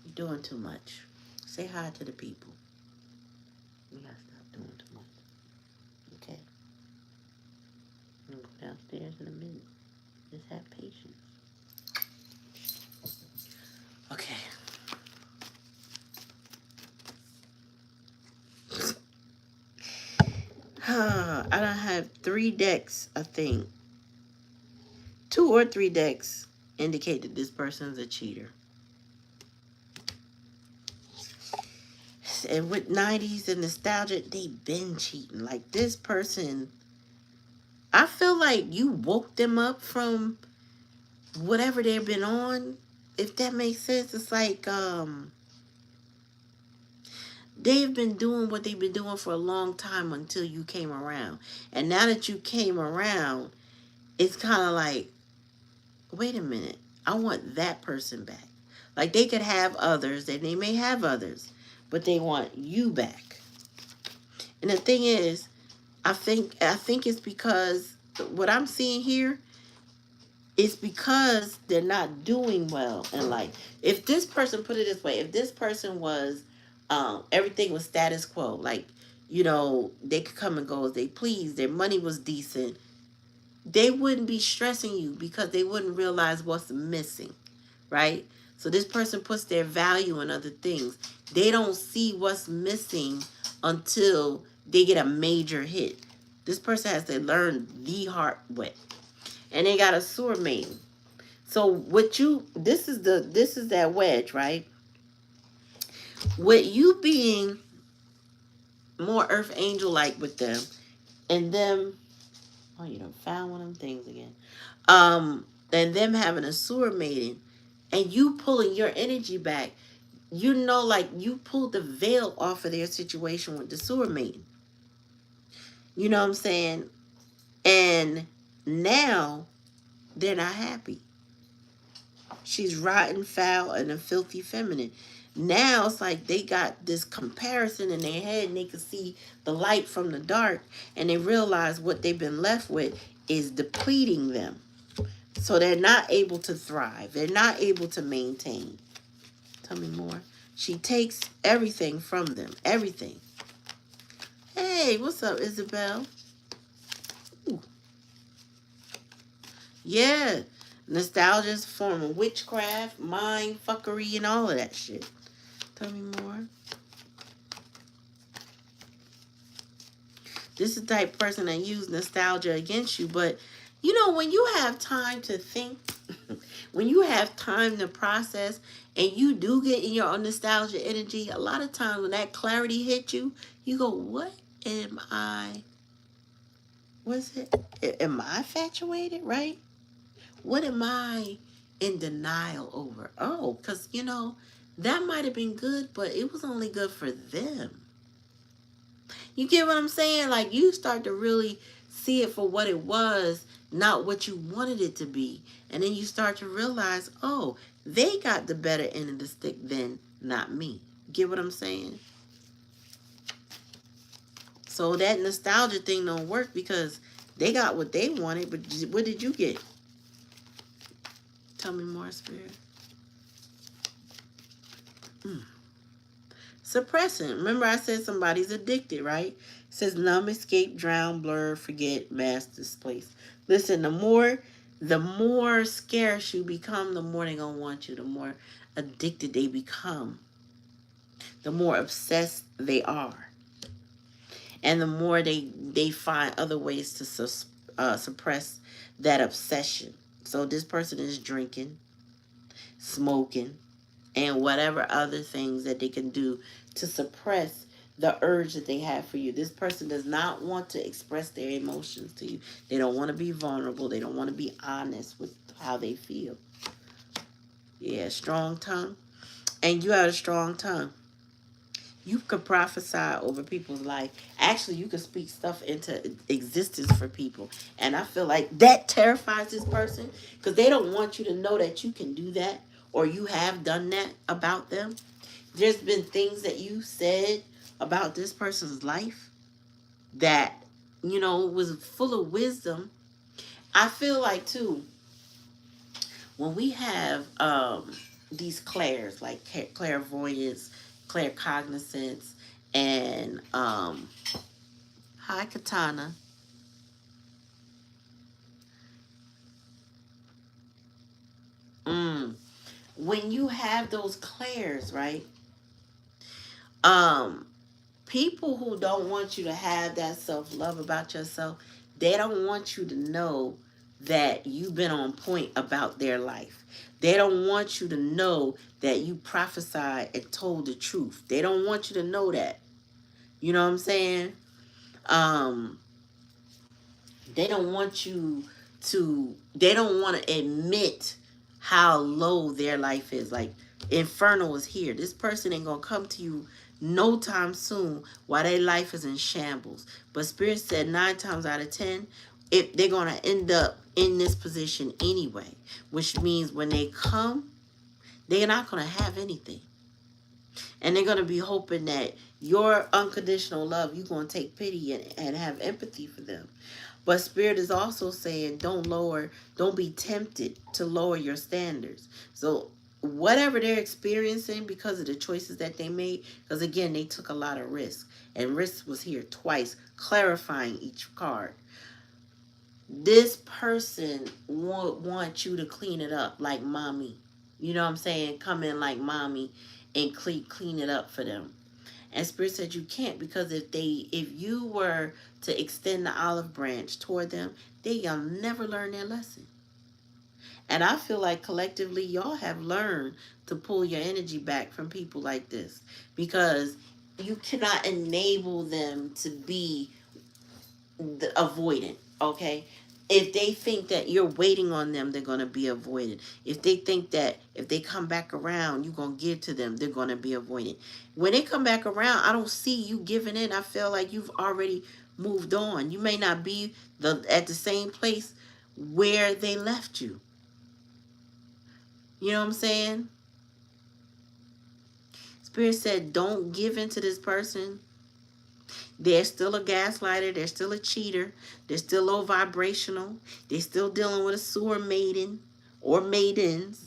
Speaker 1: You're doing too much. Say hi to the people. You gotta stop doing too much. Okay? I'm gonna go downstairs in a minute. Just have patience. Okay. I don't have 3 decks, I think. 2 or 3 decks indicate that this person's a cheater. And with 90s and nostalgia, they been cheating. Like this person, I feel like you woke them up from whatever they've been on. If that makes sense, it's like they've been doing what they've been doing for a long time until you came around. And now that you came around, it's kind of like, wait a minute, I want that person back. Like they could have others, and they may have others, but they want you back. And the thing is, I think it's because what I'm seeing here is because they're not doing well in life. If this person, put it this way, if this person was everything was status quo, like, you know, they could come and go as they please, their money was decent, they wouldn't be stressing you because they wouldn't realize what's missing, right? So this person puts their value in other things. They don't see what's missing until they get a major hit. This person has to learn the hard way. And they got a sewer main. So what you, this is that wedge, right? With you being more earth angel like with them, and them, oh, you done found one of them things again. And them having a sewer maiden, and you pulling your energy back, you know, like you pulled the veil off of their situation with the sewer maiden. You know what I'm saying? And now they're not happy. She's rotten, foul, and a filthy feminine. Now it's like they got this comparison in their head, and they can see the light from the dark, and they realize what they've been left with is depleting them. So they're not able to thrive. They're not able to maintain. Tell me more. She takes everything from them. Everything. Hey, what's up, Isabel? Ooh. Yeah. Nostalgia is a form of witchcraft, mind fuckery, and all of that shit. Tell me more. This is the type of person that use nostalgia against you. But, you know, when you have time to think, when you have time to process, and you do get in your own nostalgia energy, a lot of times when that clarity hits you, you go, what am I? What's it? Am I infatuated, right? What am I in denial over? Oh, because, you know, that might have been good, but it was only good for them. You get what I'm saying? Like, you start to really see it for what it was, not what you wanted it to be. And then you start to realize, oh, they got the better end of the stick than not me. Get what I'm saying? So that nostalgia thing don't work because they got what they wanted, but what did you get? Tell me more, Spirit. Suppressing. Remember I said somebody's addicted, right? It says numb, escape, drown, blur, forget, mask, displace. Listen, the more scarce you become, the more they gonna want you. The more addicted they become, the more obsessed they are, and the more they find other ways to suppress that obsession. So this person is drinking, smoking, and whatever other things that they can do to suppress the urge that they have for you. This person does not want to express their emotions to you. They don't want to be vulnerable. They don't want to be honest with how they feel. Yeah, strong tongue. And you have a strong tongue. You could prophesy over people's life. Actually, you could speak stuff into existence for people. And I feel like that terrifies this person because they don't want you to know that you can do that or you have done that about them. There's been things that you said about this person's life that, was full of wisdom. I feel like, too, when we have these clairs, like clairvoyance, claircognizance, and hi Katana. Mm. When you have those clairs, right? Um, People who don't want you to have that self-love about yourself, they don't want you to know that you've been on point about their life. They don't want you to know that you prophesied and told the truth. They don't want you to know that. You know what I'm saying? Um, they don't want you they don't want to admit how low their life is. Like, inferno is here. This person ain't gonna come to you no time soon while their life is in shambles. But Spirit said 9 times out of 10, if they're gonna end up in this position anyway, which means when they come, they're not gonna have anything. And they're gonna be hoping that your unconditional love, you're gonna take pity and have empathy for them. But Spirit is also saying don't be tempted to lower your standards. So whatever they're experiencing because of the choices that they made, because again, they took a lot of risk. And risk was here twice, clarifying each card. This person want you to clean it up like mommy. You know what I'm saying? Come in like mommy and clean it up for them. And Spirit said you can't, because if you were to extend the olive branch toward them, they'll never learn their lesson. And I feel like collectively y'all have learned to pull your energy back from people like this, because you cannot enable them to be avoidant, okay? If they think that you're waiting on them, they're going to be avoided. If they think that if they come back around, you're going to give to them, they're going to be avoided. When they come back around, I don't see you giving in. I feel like you've already moved on. You may not be at the same place where they left you. You know what I'm saying? Spirit said, don't give in to this person. They're still a gaslighter. They're still a cheater. They're still low vibrational. They're still dealing with a sewer maiden or maidens.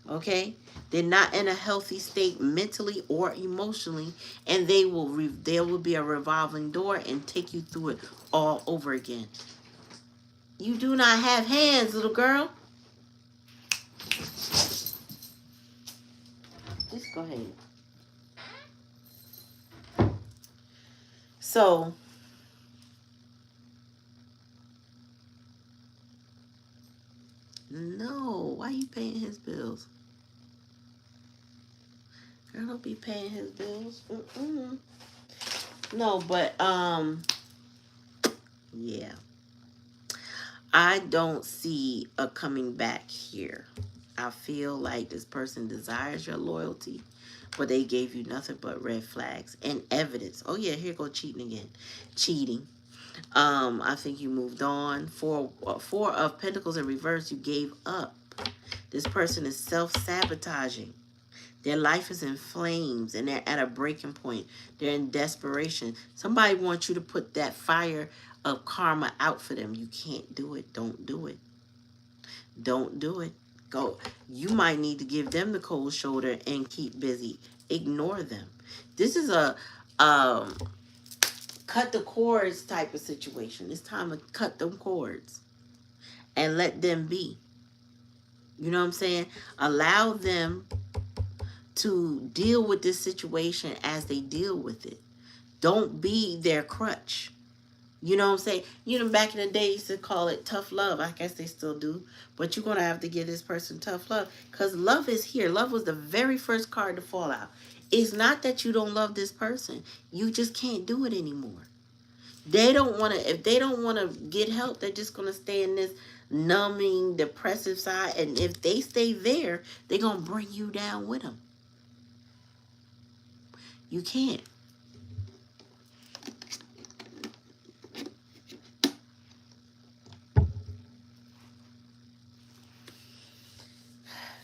Speaker 1: Okay? They're not in a healthy state mentally or emotionally. And there will be a revolving door and take you through it all over again. You do not have hands, little girl. Just go ahead. So, no. Why are you paying his bills? Girl, don't be paying his bills. Mm-mm. No, but, yeah. I don't see a coming back here. I feel like this person desires your loyalty, but they gave you nothing but red flags and evidence. Oh yeah, here go cheating again. Cheating. I think you moved on. Four of Pentacles in reverse, you gave up. This person is self-sabotaging. Their life is in flames and they're at a breaking point. They're in desperation. Somebody wants you to put that fire of karma out for them. You can't do it. Don't do it. Don't do it. Go. You might need to give them the cold shoulder and keep busy. Ignore them. This is a um, cut the cords type of situation. It's time to cut them cords and let them be. You know what I'm saying? Allow them to deal with this situation as they deal with it. Don't be their crutch. You know what I'm saying? You know, back in the day, used to call it tough love. I guess they still do. But you're going to have to give this person tough love. Because love is here. Love was the very first card to fall out. It's not that you don't love this person. You just can't do it anymore. They don't want to, if they don't want to get help, they're just going to stay in this numbing, depressive side. And if they stay there, they're going to bring you down with them. You can't.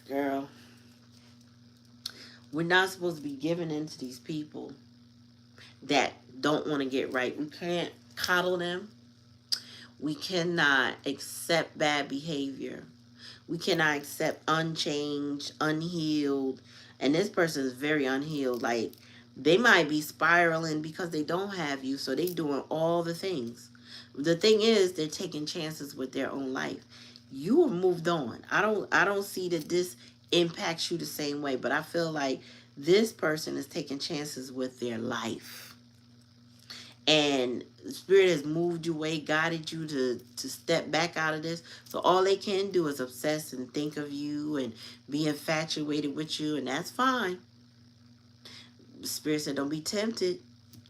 Speaker 1: Girl, we're not supposed to be giving in to these people that don't want to get right. We can't coddle them. We cannot accept bad behavior. We cannot accept unchanged, unhealed. And this person is very unhealed. Like, they might be spiraling because they don't have you, so they doing all the things. The thing is, they're taking chances with their own life. You have moved on. I don't see that this impacts you the same way, but I feel like this person is taking chances with their life. And Spirit has moved you away, guided you to step back out of this. So all they can do is obsess and think of you and be infatuated with you, and that's fine. Spirit said, don't be tempted.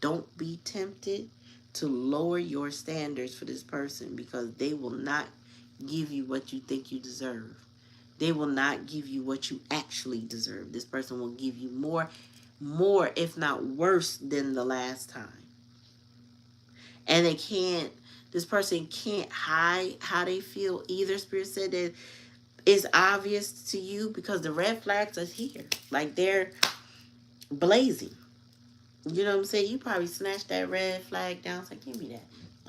Speaker 1: Don't be tempted to lower your standards for this person, because they will not give you what you think you deserve. They will not give you what you actually deserve. This person will give you more, if not worse than the last time. And this person can't hide how they feel either. Spirit said that it's obvious to you because the red flags are here. Like, they're blazing. You know what I'm saying? You probably snatched that red flag down. It's like, give me that.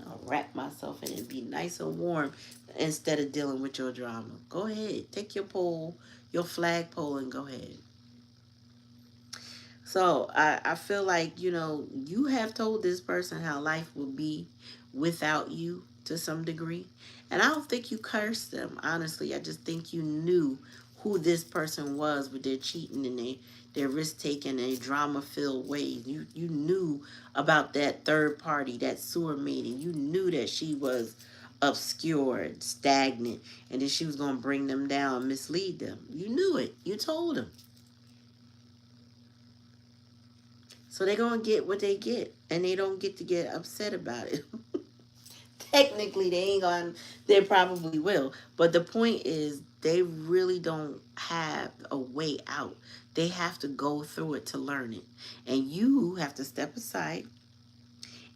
Speaker 1: I'll wrap myself in it and be nice and warm instead of dealing with your drama. Go ahead. Take your pole, your flag pole, and go ahead. So I feel like, you have told this person how life will be without you to some degree. And I don't think you cursed them, honestly. I just think you knew who this person was with their cheating and their risk-taking and drama-filled ways. You knew about that third party, that sewer meeting. You knew that she was obscured, stagnant, and that she was going to bring them down, mislead them. You knew it. You told them. So they're going to get what they get, and they don't get to get upset about it. Technically, they probably will. But the point is, they really don't have a way out. They have to go through it to learn it. And you have to step aside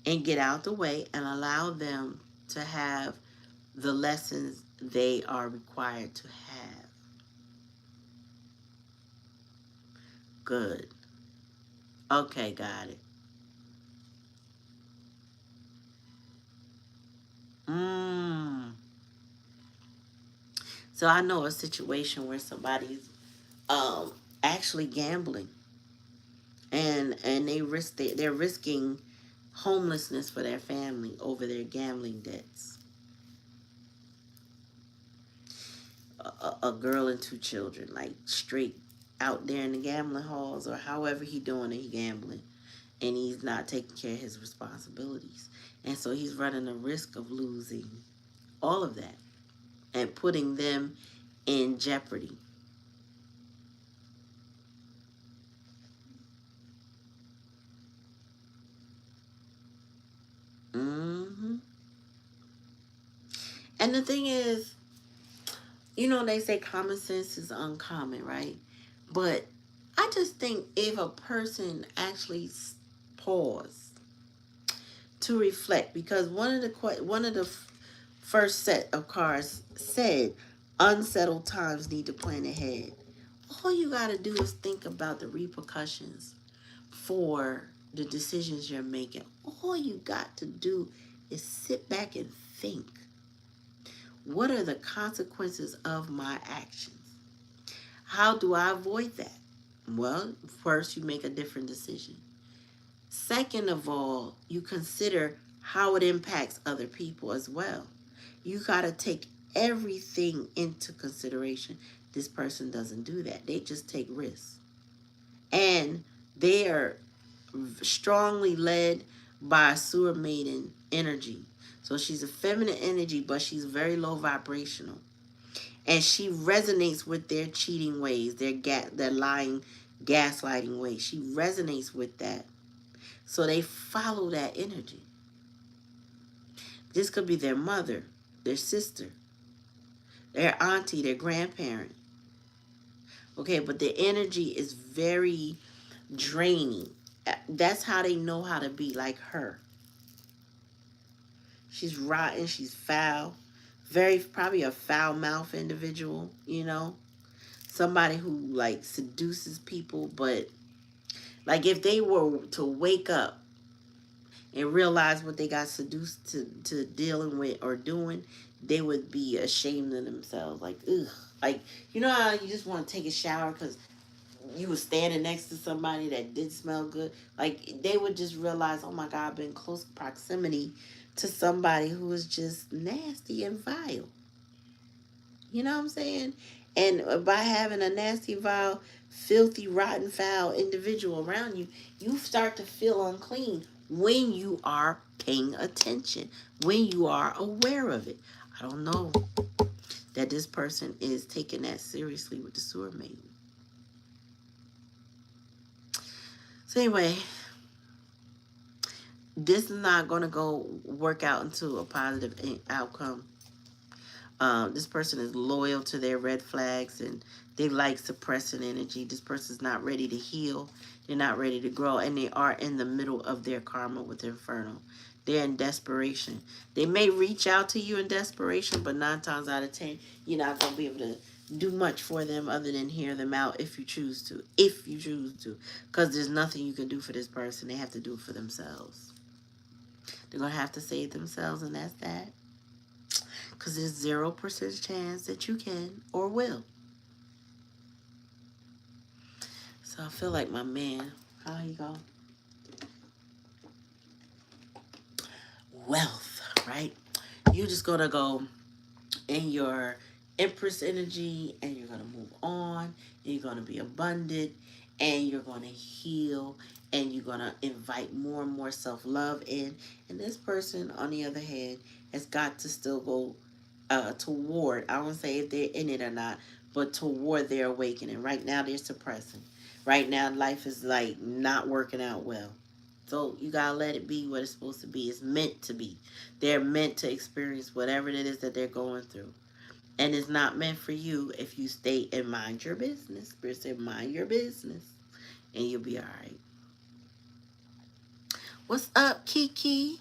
Speaker 1: and get out the way and allow them to have the lessons they are required to have. Good. Okay, got it. Mm. So I know a situation where somebody's actually gambling, and they're risking homelessness for their family over their gambling debts. A girl and two children, like, straight out there in the gambling halls, or however he doing it, he gambling, and he's not taking care of his responsibilities, and so he's running the risk of losing all of that and putting them in jeopardy. hmm And the thing is, they say common sense is uncommon, right? But I just think if a person actually paused to reflect, because one of the first set of cards said unsettled times need to plan ahead. all you got to do is think about the repercussions for the decisions you're making. All you got to do is sit back and think, what are the consequences of my actions? How do I avoid that? Well, first, you make a different decision. Second of all, you consider how it impacts other people as well. You got to take everything into consideration. This person doesn't do that. They just take risks. And they are strongly led by sewer maiden energy. So she's a feminine energy, but she's very low vibrational. And she resonates with their cheating ways, their lying, gaslighting ways. She resonates with that. So they follow that energy. This could be their mother, their sister, their auntie, their grandparent. Okay, but the energy is very draining. That's how they know how to be like her. She's rotten, she's foul. Very, probably a foul mouth individual, you know? Somebody who, like, seduces people, but, like, if they were to wake up and realize what they got seduced to dealing with or doing, they would be ashamed of themselves. Like, ugh. Like, you know how you just want to take a shower because you were standing next to somebody that did smell good? Like, they would just realize, oh my God, I've been in close proximity to somebody who is just nasty and vile. You know what I'm saying? And by having a nasty, vile, filthy, rotten, foul individual around you, you start to feel unclean when you are paying attention, when you are aware of it. I don't know that this person is taking that seriously with the sewer maiden. So anyway, this is not going to go work out into a positive outcome. This person is loyal to their red flags and they like suppressing energy. This person's not ready to heal. They're not ready to grow. And they are in the middle of their karma with Inferno. They're in desperation. They may reach out to you in desperation, but 9 times out of 10, you're not going to be able to do much for them other than hear them out if you choose to. If you choose to. Because there's nothing you can do for this person. They have to do it for themselves. They're going to have to save themselves, and that's that. Because there's 0% chance that you can or will. So I feel like my man, how you go? Wealth, right? You're just going to go in your Empress energy and you're going to move on. And you're going to be abundant and you're going to heal and you're going to invite more and more self-love in. And this person, on the other hand, has got to still go toward, I don't say if they're in it or not, but toward their awakening. Right now, they're suppressing. Right now, life is like not working out well. So you gotta let it be what it's supposed to be. It's meant to be. They're meant to experience whatever it is that they're going through. And it's not meant for you if you stay and mind your business. Spirit said, mind your business. And you'll be all right. What's up, Kiki?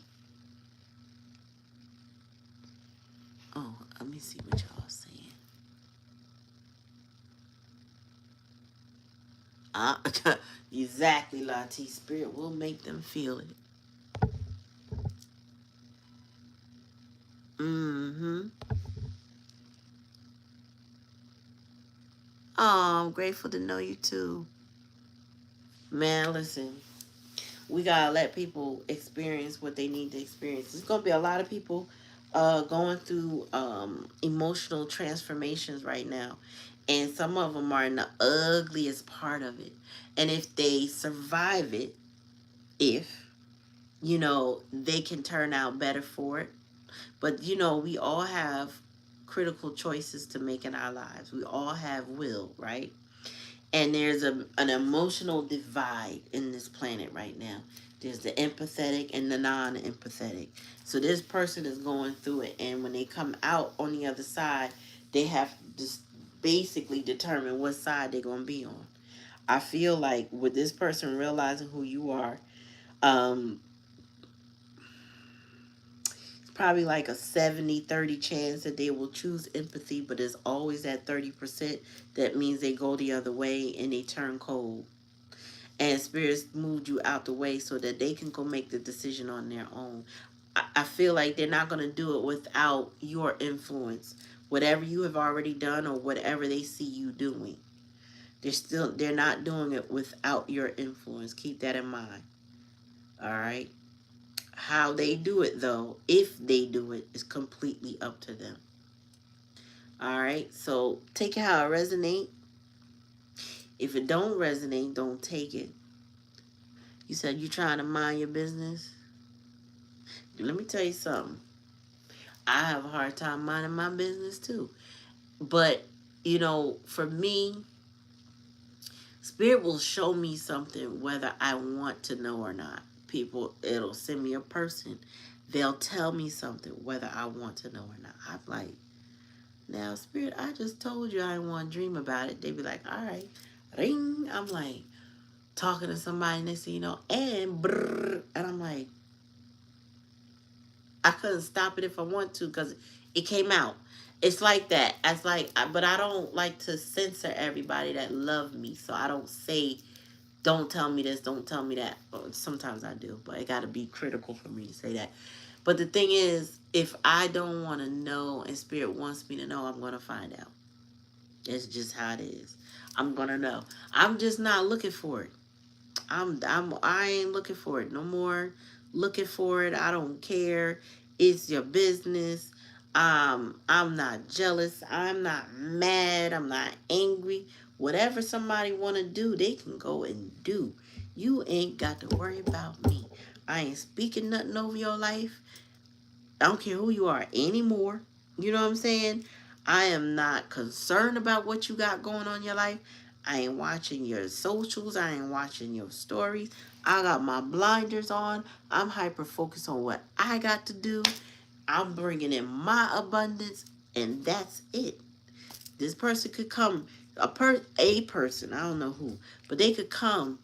Speaker 1: Oh, let me see what y'all saying. Exactly, Lati. Spirit will make them feel it. Mm-hmm. Oh, I'm grateful to know you too. Man, listen. We gotta let people experience what they need to experience. There's gonna be a lot of people going through emotional transformations right now. And some of them are in the ugliest part of it. And if they survive it, if, you know, they can turn out better for it. But, you know, we all have critical choices to make in our lives. We all have will, right? And there's an emotional divide in this planet right now. There's the empathetic and the non-empathetic. So this person is going through it. And when they come out on the other side, they have to just basically determine what side they're going to be on. I feel like with this person realizing who you are, probably like a 70-30 chance that they will choose empathy, but it's always that 30% that means they go the other way and they turn cold. And spirits moved you out the way so that they can go make the decision on their own. I feel like they're not going to do it without your influence. Whatever you have already done or whatever they see you doing. They're not doing it without your influence. Keep that in mind. All right. How they do it though, if they do it, is completely up to them. All right. So take it how it resonates. If it don't resonate, don't take it. You said you trying to mind your business. Let me tell you something. I have a hard time minding my business too. But, you know, for me, Spirit will show me something whether I want to know or not. People, it'll send me a person. They'll tell me something whether I want to know or not. I'm like, now, Spirit, I just told you I didn't want to dream about it. They be like, all right, ring. I'm like, talking to somebody and they say, you know, and brrr. And I'm like, I couldn't stop it if I want to because it came out. It's like that. It's like, but I don't like to censor everybody that love me. So I don't say, don't tell me this, don't tell me that. Well, sometimes I do, but it got to be critical for me to say that. But the thing is, if I don't want to know and Spirit wants me to know, I'm going to find out. It's just how it is. I'm going to know. I'm just not looking for it. I ain't looking for it no more. Looking for it. I don't care. It's your business. I'm not jealous. I'm not mad. I'm not angry. Whatever somebody want to do, they can go and do. You ain't got to worry about me. I ain't speaking nothing over your life. I don't care who you are anymore. You know what I'm saying? I am not concerned about what you got going on in your life. I ain't watching your socials. I ain't watching your stories. I got my blinders on. I'm hyper focused on what I got to do. I'm bringing in my abundance, and that's it. This person could come, a person, I don't know who, but they could come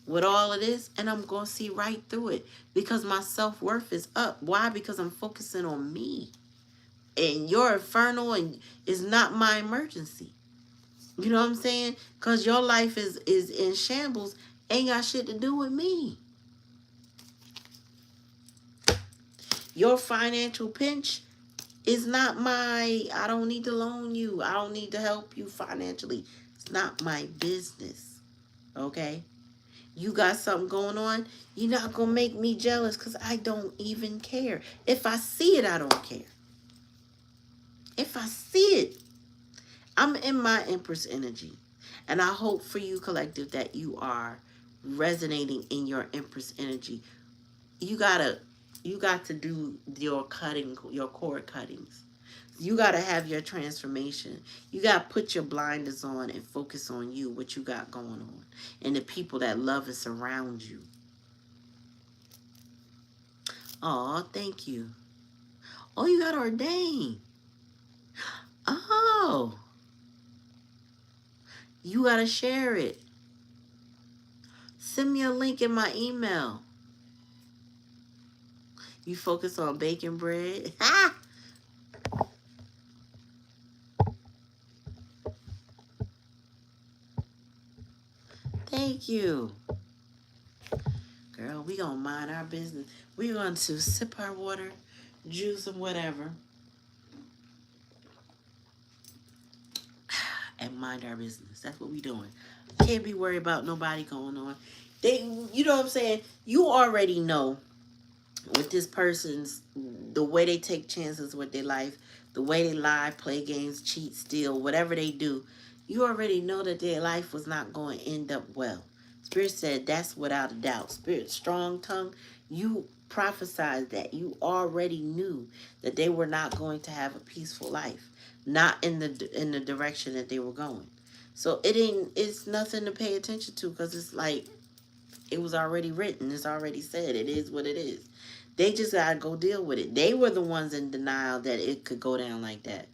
Speaker 1: with all of this, and I'm going to see right through it because my self-worth is up. Why? Because I'm focusing on me. And your infernal and is not my emergency. You know what I'm saying? Because your life is in shambles. Ain't got shit to do with me. Your financial pinch is not I don't need to loan you. I don't need to help you financially. It's not my business. Okay? You got something going on. You're not going to make me jealous because I don't even care. If I see it, I don't care. If I see it, I'm in my Empress energy. And I hope for you, collective, that you are resonating in your Empress energy. You got to do your cord cuttings. You got to have your transformation. You got to put your blinders on and focus on you, what you got going on, and the people that love and surround you. Oh, thank you. Oh, you got ordained. Oh, you got to share it. Send me a link in my email. You focus on baking bread. Ha! Thank you. Girl, we gonna mind our business. We're going to sip our water, juice, and whatever, and mind our business. That's what we doing. Can't be worried about nobody going on. You know what I'm saying? You already know with this person's, the way they take chances with their life, the way they lie, play games, cheat, steal, whatever they do, you already know that their life was not going to end up well. Spirit said that's without a doubt. Spirit, strong tongue, you prophesied that. You already knew that they were not going to have a peaceful life, not in the direction that they were going. So it's nothing to pay attention to because it's like it was already written. It's already said. It is what it is. They just got to go deal with it. They were the ones in denial that it could go down like that.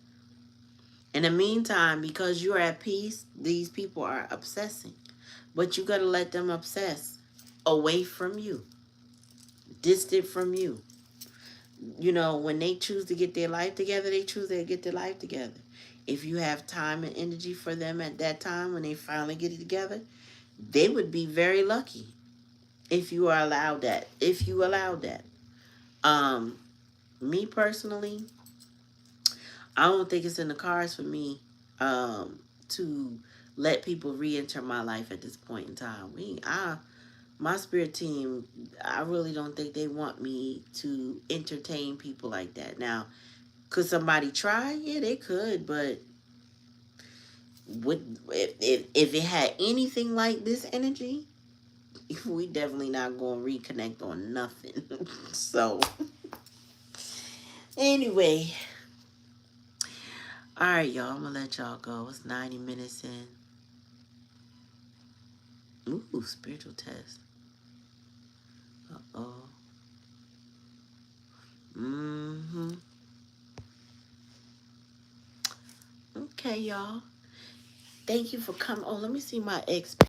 Speaker 1: In the meantime, because you're at peace, these people are obsessing. But you got to let them obsess away from you, distant from you. When they choose to get their life together, they choose to get their life together. If you have time and energy for them at that time when they finally get it together, they would be very lucky if you are allowed that. If you allowed that. Um, Me personally, I don't think it's in the cards for me to let people re-enter my life at this point in time. My spirit team, I really don't think they want me to entertain people like that. Now, could somebody try? Yeah, they could, but would if it had anything like this energy, we definitely not going to reconnect on nothing. So, anyway, all right, y'all. I'm gonna let y'all go. It's 90 minutes in. Ooh, spiritual test. Uh-oh. Mm-hmm. Okay, y'all. Thank you for coming. Oh, let me see my ex.